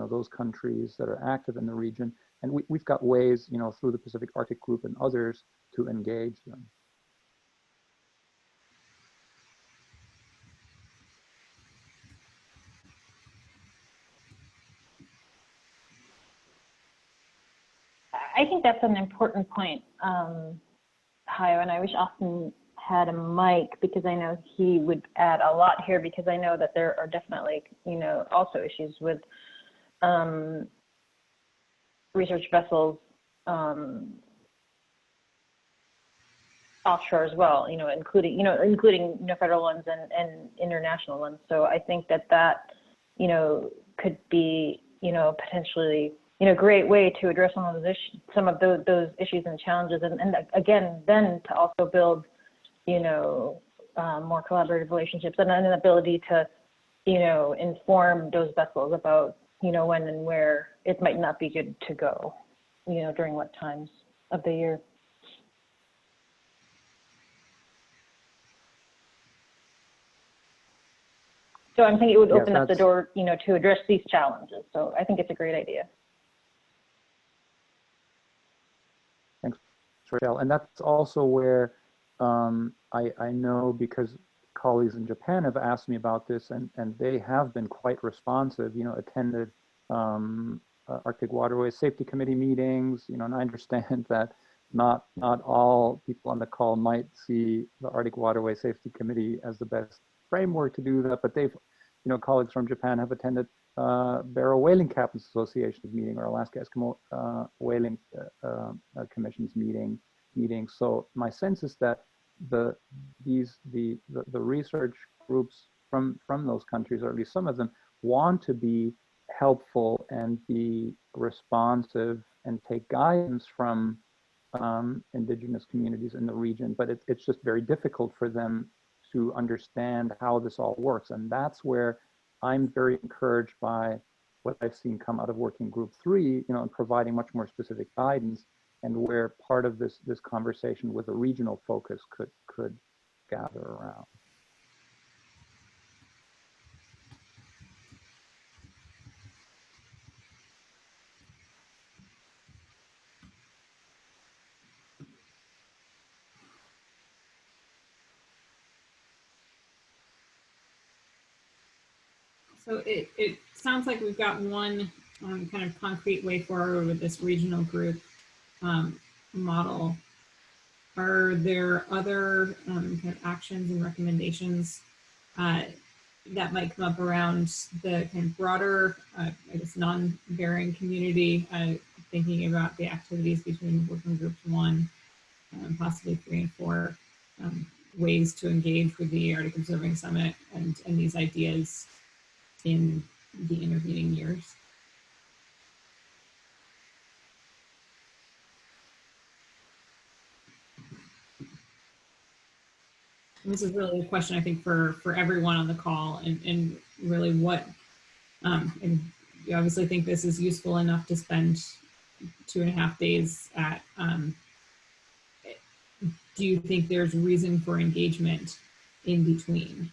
those countries that are active in the region. And we've got ways, through the Pacific Arctic Group and others to engage them.
I think that's an important point, Hayo, and I wish Austin had a mic, because I know he would add a lot here, because I know that there are definitely, also issues with research vessels offshore as well, including federal ones and international ones. So I think that could be, potentially, great way to address some of those issues and challenges, and again, then to also build, more collaborative relationships and an ability to, inform those vessels about you know, when and where it might not be good to go, you know, during what times of the year. So I'm thinking it would
Yes,
open up the door, you know, to address these challenges. So I think it's a great idea.
Thanks, Rochelle. And that's also where I know, because colleagues in Japan have asked me about this, and they have been quite responsive, you know, attended Arctic Waterways Safety Committee meetings, you know, and I understand that not all people on the call might see the Arctic Waterway Safety Committee as the best framework to do that, but they've, you know, colleagues from Japan have attended Barrow Whaling Captains Association's meeting, or Alaska Eskimo Whaling Commission's meeting. So my sense is that the research groups from those countries, or at least some of them, want to be helpful and be responsive and take guidance from indigenous communities in the region, but it's just very difficult for them to understand how this all works. And that's where I'm very encouraged by what I've seen come out of Working Group 3, you know, and providing much more specific guidance, and where part of this conversation with a regional focus could gather around.
So it sounds like we've got one kind of concrete way forward with this regional group model. Are there other kind of actions and recommendations that might come up around the kind of broader, I guess, non-bearing community, thinking about the activities between Working Groups 1, possibly 3 and 4, ways to engage with the Arctic Observing Summit and these ideas in the intervening years? And this is really a question, I think, for everyone on the call, and really what, and you obviously think this is useful enough to spend 2.5 days at. Do you think there's reason for engagement in between?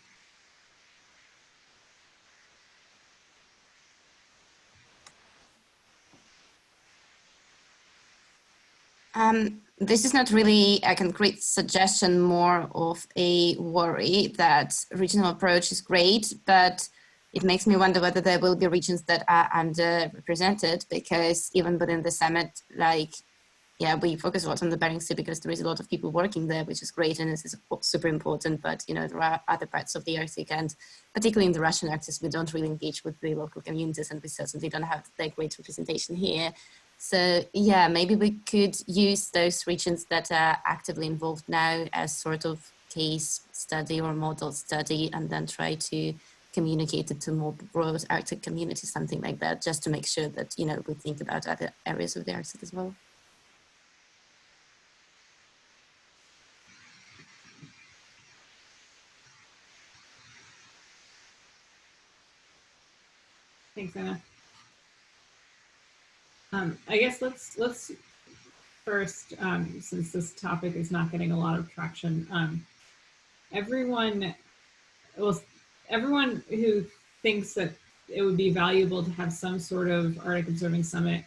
This is not really a concrete suggestion, more of a worry that regional approach is great, but it makes me wonder whether there will be regions that are underrepresented, because even within the summit, like, yeah, we focus a lot on the Bering Sea because there is a lot of people working there, which is great, and this is super important, but you know, there are other parts of the Arctic, and particularly in the Russian Arctic, we don't really engage with the local communities, and we certainly don't have that great representation here. So yeah, maybe we could use those regions that are actively involved now as sort of case study or model study, and then try to communicate it to more broad Arctic communities, something like that, just to make sure that, you know, we think about other areas of the Arctic as well.
Thanks, Anna. I guess let's first, since this topic is not getting a lot of traction, everyone who thinks that it would be valuable to have some sort of Arctic Observing Summit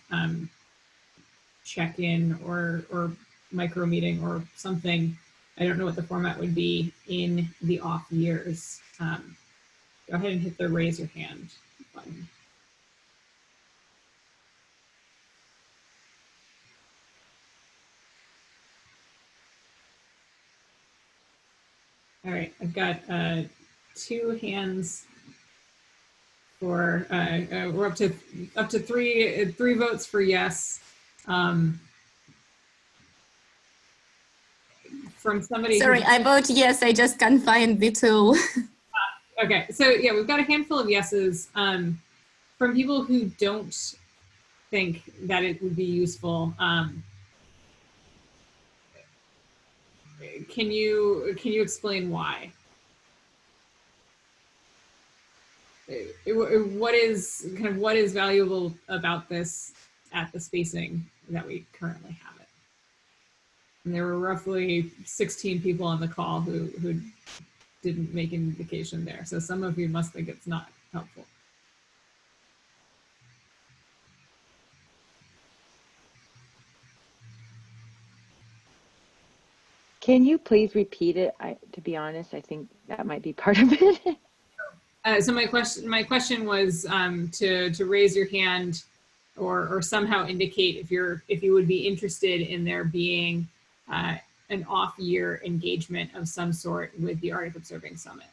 check-in or micro meeting or something, I don't know what the format would be, in the off years. Go ahead and hit the raise your hand button. All right, I've got 2 hands for, we're up to three votes for yes. From somebody.
Sorry, I vote yes, I just can't find the tool.
Okay, so yeah, we've got a handful of yeses from people who don't think that it would be useful. Can you explain why? what is valuable about this at the spacing that we currently have it? And there were roughly 16 people on the call who didn't make an indication there. So some of you must think it's not helpful.
Can you please repeat it? To be honest, I think that might be part of it.
So my question was to raise your hand or somehow indicate if you would be interested in there being an off-year engagement of some sort with the Arctic Observing Summit,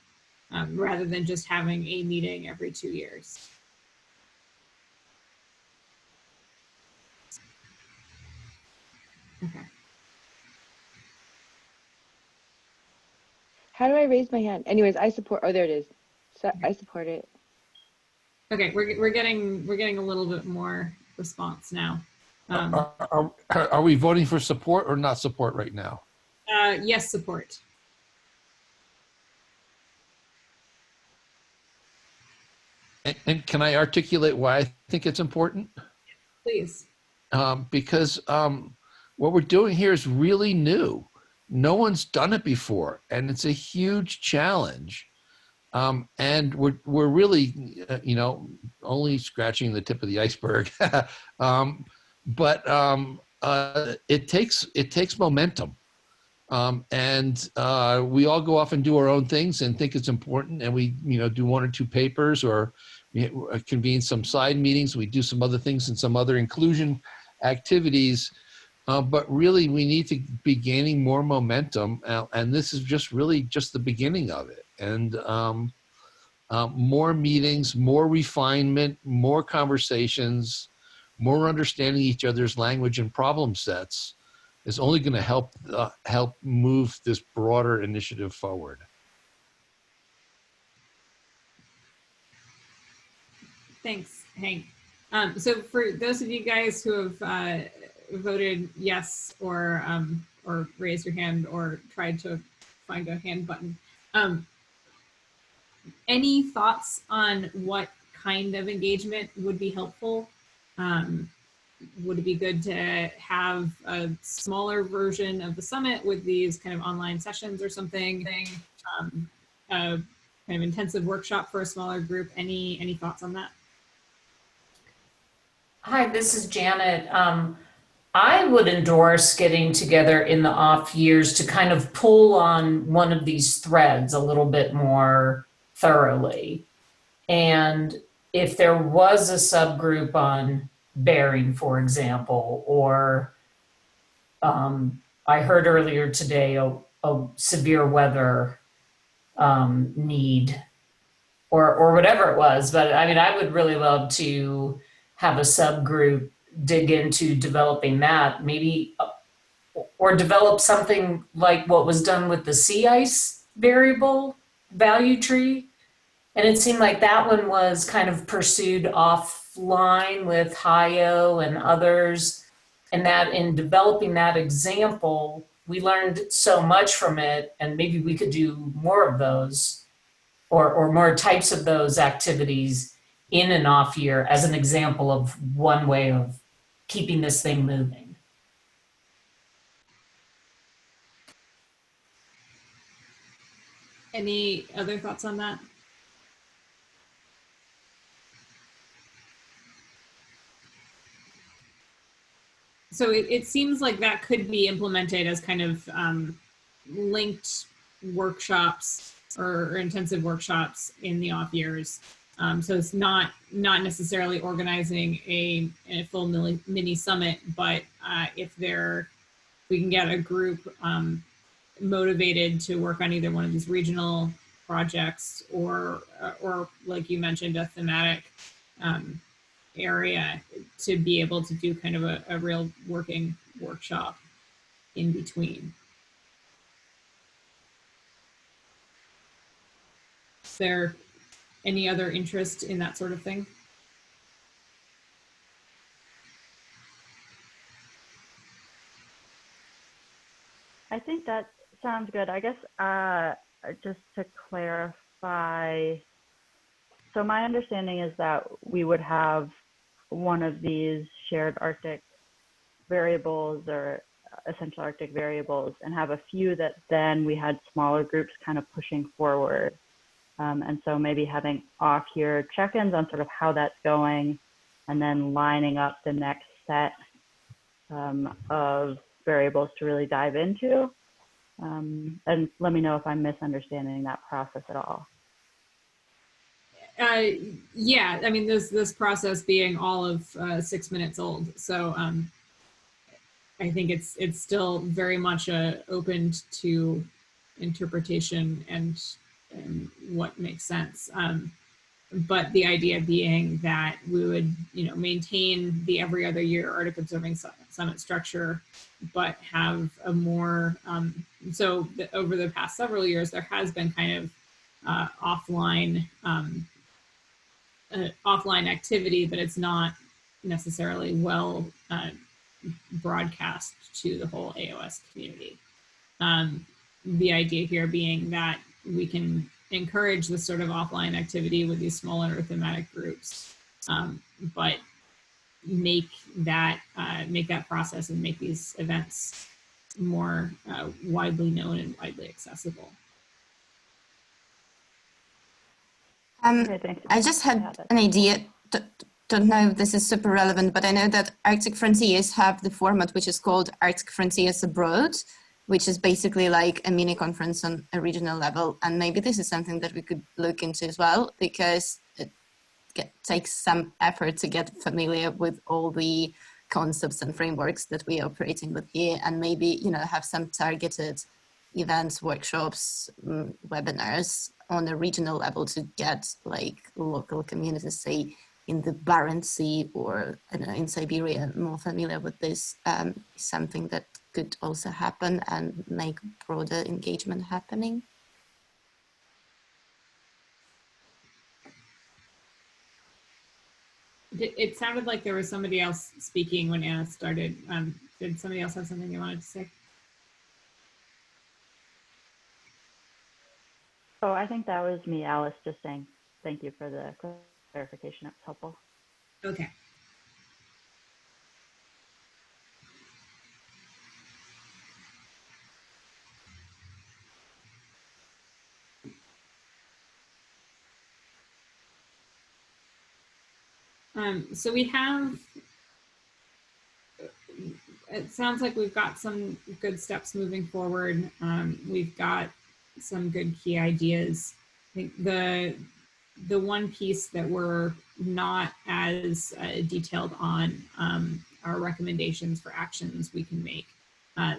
rather than just having a meeting every 2 years. Okay.
How do I raise my hand? Anyways, I support. Oh, there it is. So I support it.
Okay, we're getting a little bit more response now.
Are we voting for support or not support right now?
Yes, support.
And can I articulate why I think it's important?
Please.
Because what we're doing here is really new. No one's done it before, and it's a huge challenge. And we're really, only scratching the tip of the iceberg. But it takes momentum. And we all go off and do our own things and think it's important, and we do 1 or 2 papers or convene some side meetings. We do some other things and some other inclusion activities, but really we need to be gaining more momentum, and this is just really just the beginning of it. And more meetings, more refinement, more conversations, more understanding each other's language and problem sets is only going to help move this broader initiative forward.
Thanks, Hank. So for those of you guys who have voted yes or raised your hand or tried to find a hand button, any thoughts on what kind of engagement would be helpful? Would it be good to have a smaller version of the summit with these kind of online sessions or something? A kind of intensive workshop for a smaller group? Any thoughts on that?
Hi, this is Janet. I would endorse getting together in the off years to kind of pull on one of these threads a little bit more thoroughly. And if there was a subgroup on bearing, for example, or I heard earlier today a severe weather need or whatever it was, but I mean, I would really love to have a subgroup dig into developing that, maybe, or develop something like what was done with the sea ice variable value tree. And it seemed like that one was kind of pursued offline with HIO and others. And that in developing that example, we learned so much from it, and maybe we could do more of those or more types of those activities in an off year as an example of one way of keeping this thing moving.
Any other thoughts on that? So it seems like that could be implemented as kind of linked workshops or intensive workshops in the off years. So it's not necessarily organizing a full mini summit, but if we can get a group motivated to work on either one of these regional projects or like you mentioned, a thematic area, to be able to do kind of a real working workshop in between. Is there any other interest in that sort of thing?
I think that sounds good. I guess just to clarify, So my understanding is that we would have one of these shared Arctic variables or essential Arctic variables and have a few that then we had smaller groups kind of pushing forward. And so maybe having off here check-ins on sort of how that's going and then lining up the next set of variables to really dive into. And let me know if I'm misunderstanding that process at all.
Yeah, I mean, this process being all of 6 minutes old. So I think it's still very much open to interpretation and what makes sense. But the idea being that we would, maintain the every other year Arctic Observing Summit structure, but have a more, over the past several years, there has been kind of offline activity, but it's not necessarily well broadcast to the whole AOS community. The idea here being that we can encourage this sort of offline activity with these smaller thematic groups, but make that process and make these events more widely known and widely accessible.
Okay, thanks.
I just had an idea. Don't know if this is super relevant, but I know that Arctic Frontiers have the format which is called Arctic Frontiers Abroad, which is basically like a mini conference on a regional level. And maybe this is something that we could look into as well, because it takes some effort to get familiar with all the concepts and frameworks that we are operating with here, and maybe, have some targeted events, workshops, webinars on a regional level to get like local communities, say in the Barents Sea or in Siberia, more familiar with this, something that could also happen and make broader engagement happening.
It sounded like there was somebody else speaking when Anna started. Did somebody else have something they wanted to say?
Oh, I think that was me, Alice, just saying thank you for the clarification. It was helpful.
Okay. So we have, it sounds like we've got some good steps moving forward. We've got some good key ideas. I think the one piece that we're not as detailed on are recommendations for actions we can make.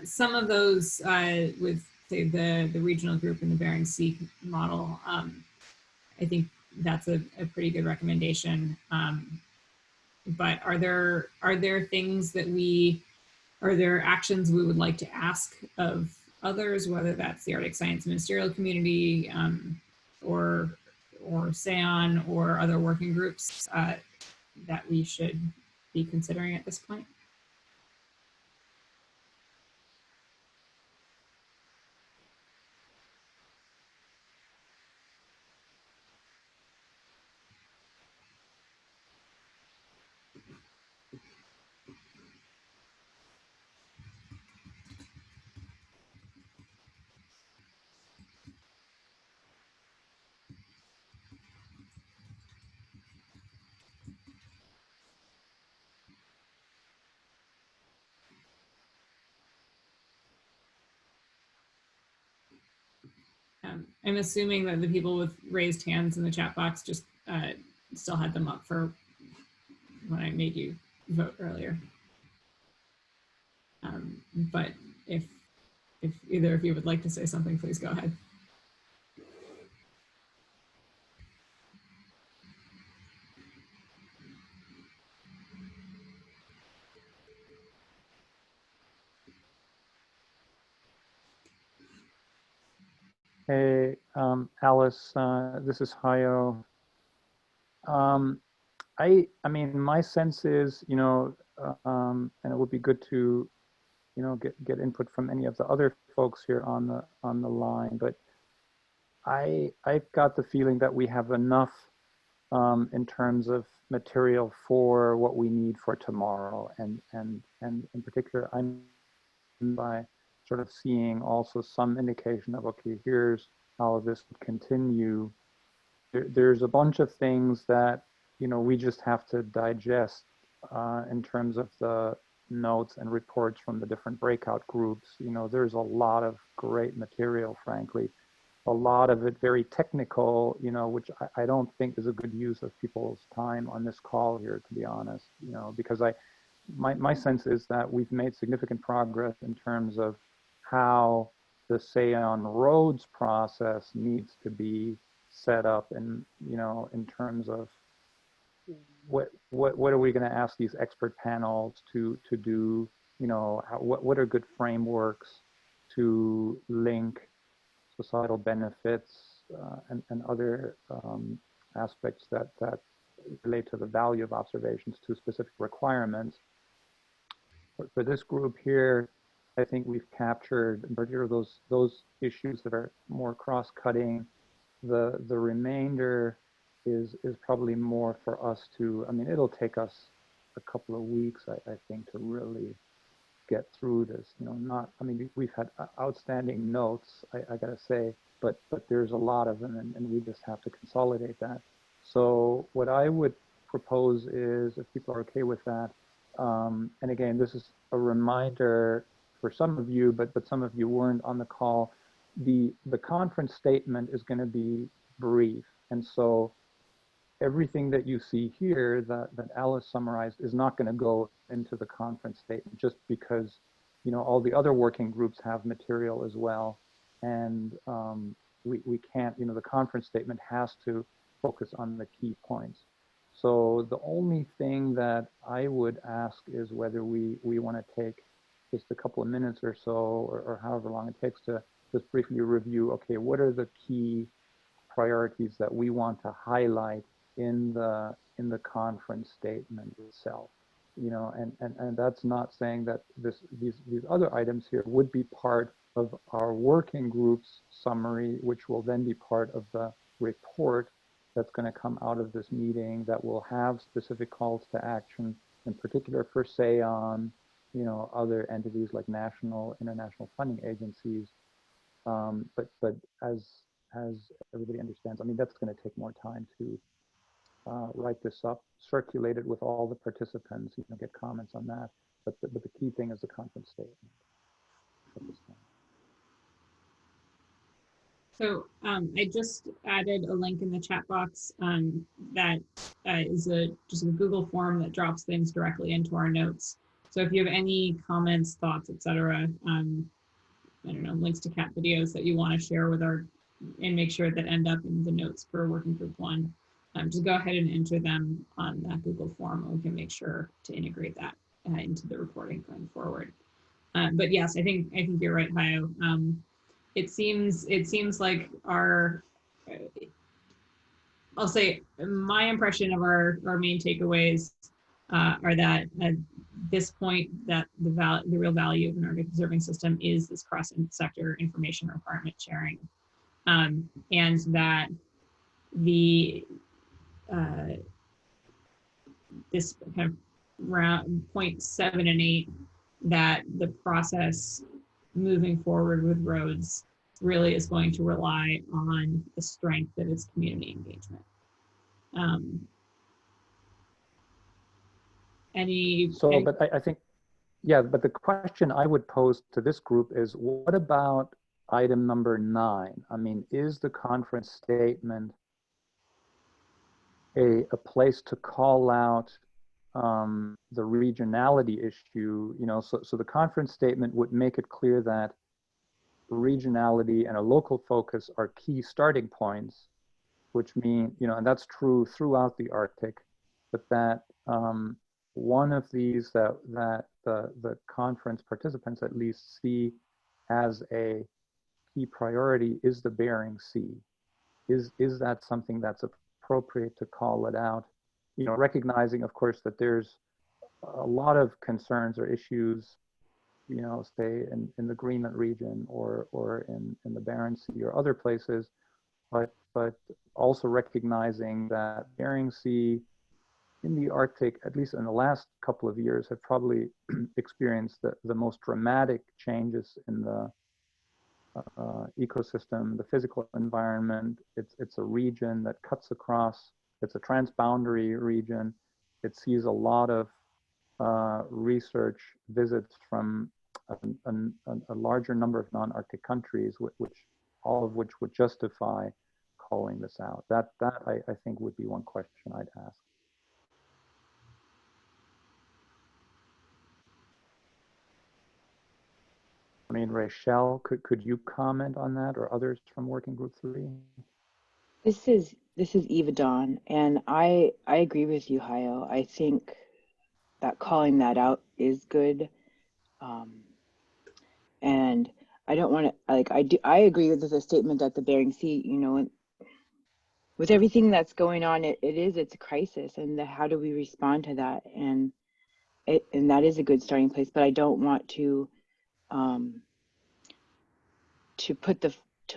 Some of those with, say, the regional group in the Bering Sea model, I think that's a pretty good recommendation. But are there things that are there actions we would like to ask of others, whether that's the Arctic Science Ministerial Community or SAON or other working groups that we should be considering at this point? I'm assuming that the people with raised hands in the chat box just still had them up for when I made you vote earlier. But if either of you would like to say something, please go ahead.
Hey, Alice, this is Hayo. I mean, my sense is, and it would be good to, get input from any of the other folks here on the line. But I've got the feeling that we have enough in terms of material for what we need for tomorrow. And in particular, I'm by sort of seeing also some indication of, okay, here's how this would continue. There's a bunch of things that, you know, we just have to digest in terms of the notes and reports from the different breakout groups. You know, there's a lot of great material, frankly. A lot of it very technical, you know, which I don't think is a good use of people's time on this call here, to be honest, you know, because my sense is that we've made significant progress in terms of how the say on roads process needs to be set up, and, you know, in terms of what are we going to ask these expert panels to do, you know, what are good frameworks to link societal benefits and other aspects that relate to the value of observations to specific requirements. For this group here, I think we've captured in particular those issues that are more cross-cutting. The remainder is probably more for us to, I mean, it'll take us a couple of weeks, I think, to really get through this. You know, not, I mean, we've had outstanding notes, I gotta say, but there's a lot of them, and we just have to consolidate that. So what I would propose is, if people are okay with that, and again, this is a reminder for some of you, but some of you weren't on the call, the conference statement is going to be brief. And so everything that you see here that Alice summarized is not going to go into the conference statement, just because, you know, all the other working groups have material as well. And we can't, you know, the conference statement has to focus on the key points. So the only thing that I would ask is whether we want to take just a couple of minutes or so, or however long it takes, to just briefly review, okay, what are the key priorities that we want to highlight in the conference statement itself, you know, and that's not saying that these other items here would be part of our working group's summary, which will then be part of the report that's going to come out of this meeting, that will have specific calls to action, in particular for SAON, you know, other entities like national, international funding agencies. But as everybody understands, I mean, that's going to take more time to write this up, circulate it with all the participants, you know, get comments on that. But the key thing is the conference statement at this time.
So I just added a link in the chat box that is just a Google form that drops things directly into our notes. So if you have any comments, thoughts, etc., I don't know, links to cat videos that you want to share with our, and make sure that end up in the notes for Working Group 1, just go ahead and enter them on that Google form, and we can make sure to integrate that into the reporting going forward. But yes, I think you're right, Hayo. It seems like our, I'll say my impression of our main takeaways are that at this point, that the real value of an Arctic observing system is this cross-sector information requirement sharing, and that this kind of round point 7 and 8, that the process moving forward with roads really is going to rely on the strength of its community engagement.
But I think, yeah, but the question I would pose to this group is, what about item number 9? I mean, is the conference statement a place to call out the regionality issue? You know, so the conference statement would make it clear that regionality and a local focus are key starting points, which mean, you know, and that's true throughout the Arctic, but that one of these that the conference participants at least see as a key priority is the Bering Sea. Is that something that's appropriate to call it out? You know, recognizing, of course, that there's a lot of concerns or issues, you know, say in the Greenland region or in the Barents Sea or other places, but also recognizing that Bering Sea in the Arctic, at least in the last couple of years, have probably experienced the most dramatic changes in the ecosystem, the physical environment. It's a region that cuts across, it's a transboundary region. It sees a lot of research visits from a larger number of non-Arctic countries, all of which would justify calling this out. That I think would be one question I'd ask. I mean, Rachel, could you comment on that, or others from Working Group 3?
This is Eva Dawn, and I agree with you, Hayo. I think that calling that out is good, and I don't want to I agree with the statement that the Bering Sea, you know, with everything that's going on, it's a crisis, and how do we respond to that? And that is a good starting place, but I don't want to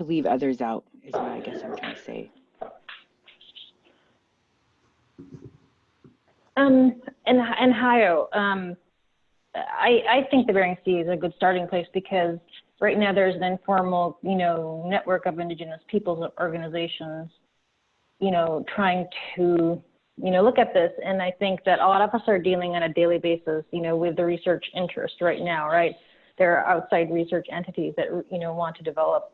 leave others out, is what I guess I'm trying to say.
And Hayo, I think the Bering Sea is a good starting place because right now there's an informal, you know, network of Indigenous peoples organizations, you know, trying to, you know, look at this. And I think that a lot of us are dealing on a daily basis, you know, with the research interest right now, right? There are outside research entities that, you know, want to develop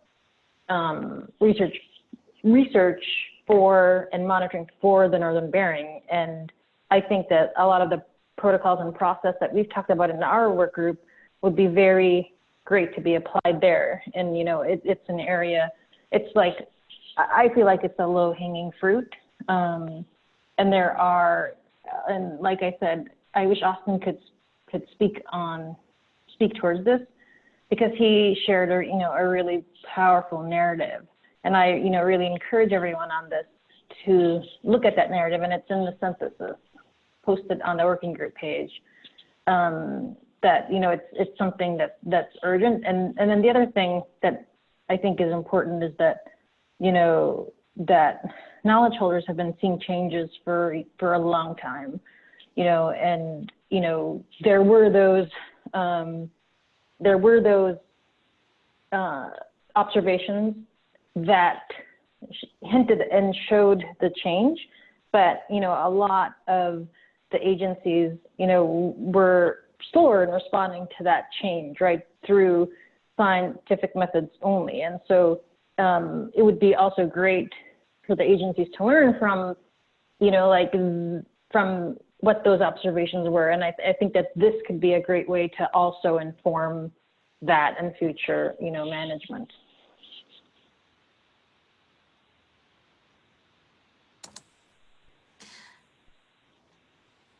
research for and monitoring for the Northern Bering. And I think that a lot of the protocols and process that we've talked about in our work group would be very great to be applied there. And, you know, it's an area, it's like, I feel like it's a low hanging fruit. And there are, and like I said, I wish Austin could speak towards this, because he shared a, you know, a really powerful narrative. And I, you know, really encourage everyone on this to look at that narrative, and it's in the synthesis posted on the working group page. That, you know, it's something that's urgent. And then the other thing that I think is important is that, you know, that knowledge holders have been seeing changes for a long time, you know, and, you know, there were those observations that hinted and showed the change, but, you know, a lot of the agencies, you know, were slower in responding to that change, right, through scientific methods only. And so it would be also great for the agencies to learn from, you know, like from what those observations were. And I think that this could be a great way to also inform that and future, you know, management.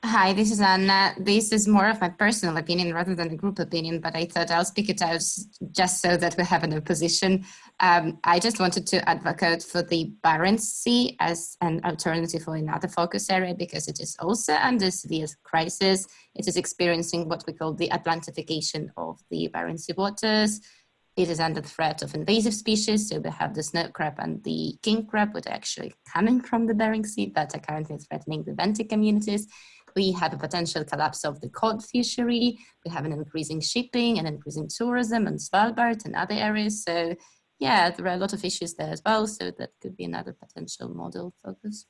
Hi, this is Anna. This is more of my personal opinion rather than a group opinion, but I thought I'll speak it out just so that we have an opposition. I just wanted to advocate for the Barents Sea as an alternative or another focus area, because it is also under severe crisis. It is experiencing what we call the Atlantification of the Barents Sea waters. It is under threat of invasive species. So we have the snow crab and the king crab, which are actually coming from the Bering Sea, that are currently threatening the benthic communities. We have a potential collapse of the cod fishery. We have an increasing shipping and increasing tourism on Svalbard and other areas. So yeah, there are a lot of issues there as well. So that could be another potential model focus.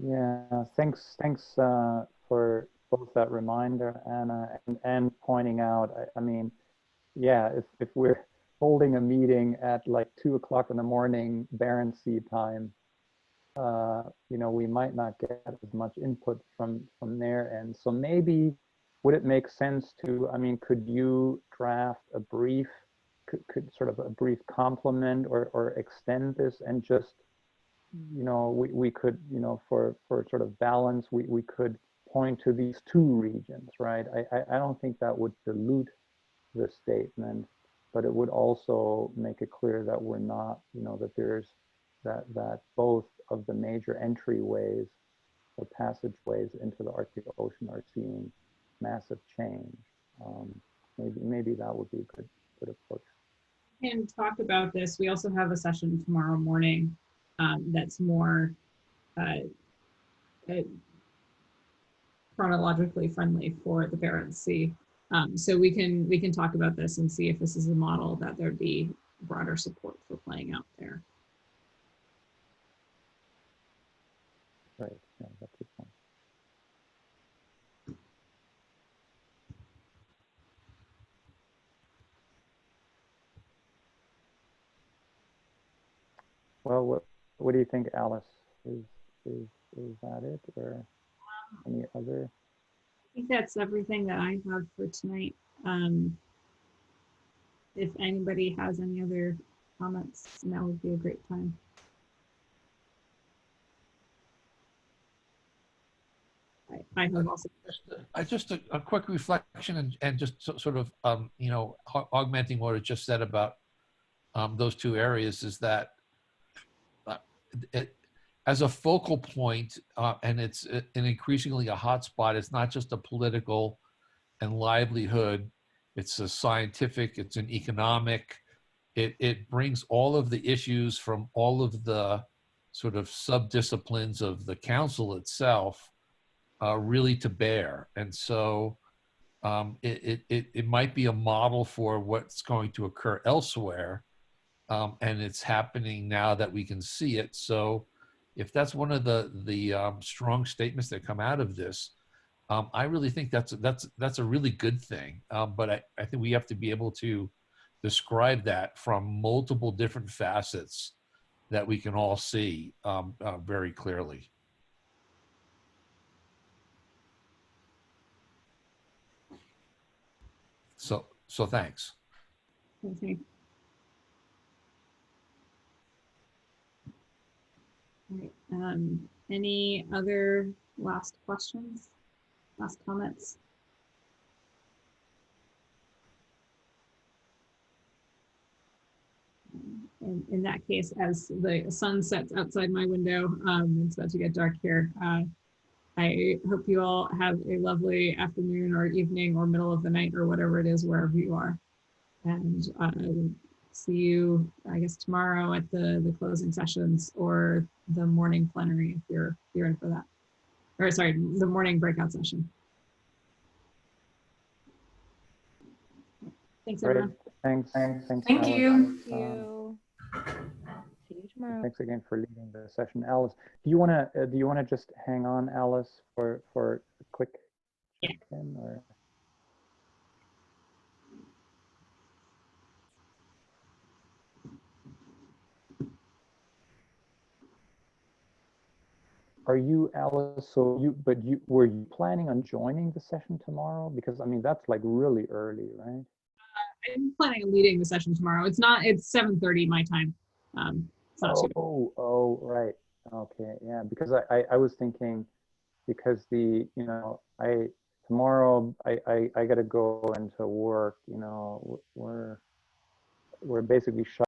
Yeah, thanks for both that reminder, Anna, and pointing out, I mean, yeah, if we're holding a meeting at like 2 o'clock in the morning, Barents Sea time, you know, we might not get as much input from their end. So maybe, would it make sense to, I mean, could you draft a brief, could sort of a brief complement or extend this, and just, you know, we could, you know, for sort of balance, we could point to these two regions, right? I don't think that would dilute the statement, but it would also make it clear that we're not, you know, that there's that both of the major entryways or passageways into the Arctic Ocean are seeing massive change. Maybe that would be a good approach.
can talk about this. We also have a session tomorrow morning that's more uh, chronologically friendly for the parents see. So we can talk about this and see if this is a model that there'd be broader support for playing out there.
Right. Yeah, that's a good point. Well, what do you think, Alice? Is that it, or any other?
I think that's everything that I have for tonight. If anybody has any other comments, that would be a great time. I have also
Just a quick reflection and just sort of, you know, augmenting what I just said about those two areas is that as a focal point, and it's an increasingly a hotspot, it's not just a political and livelihood, it's a scientific, it's an economic, it brings all of the issues from all of the sort of sub-disciplines of the council itself really to bear. And so it might be a model for what's going to occur elsewhere. And it's happening now that we can see it. So if that's one of the strong statements that come out of this, I really think that's a really good thing. But I think we have to be able to describe that from multiple different facets that we can all see very clearly. So thanks.
okay. All right. Any other last questions? Last comments? In that case, as the sun sets outside my window, it's about to get dark here. I hope you all have a lovely afternoon or evening or middle of the night or whatever it is, wherever you are. And see you, I guess, tomorrow at the closing sessions or the morning plenary if you're in for that. Or sorry, the morning breakout session. Thanks, everyone.
Thanks.
Thank
Alice.
you.
Thank you. See you tomorrow.
Thanks again for leading the session, Alice. Do you wanna just hang on, Alice, for a quick check-in, or? Are you, Alice? So were you planning on joining the session tomorrow? Because I mean that's like really early, right?
I'm planning on leading the session tomorrow. It's 7:30 my time. It's not too
Oh, right. Okay, yeah. Because I was thinking, because tomorrow I gotta go into work. You know, we're basically shut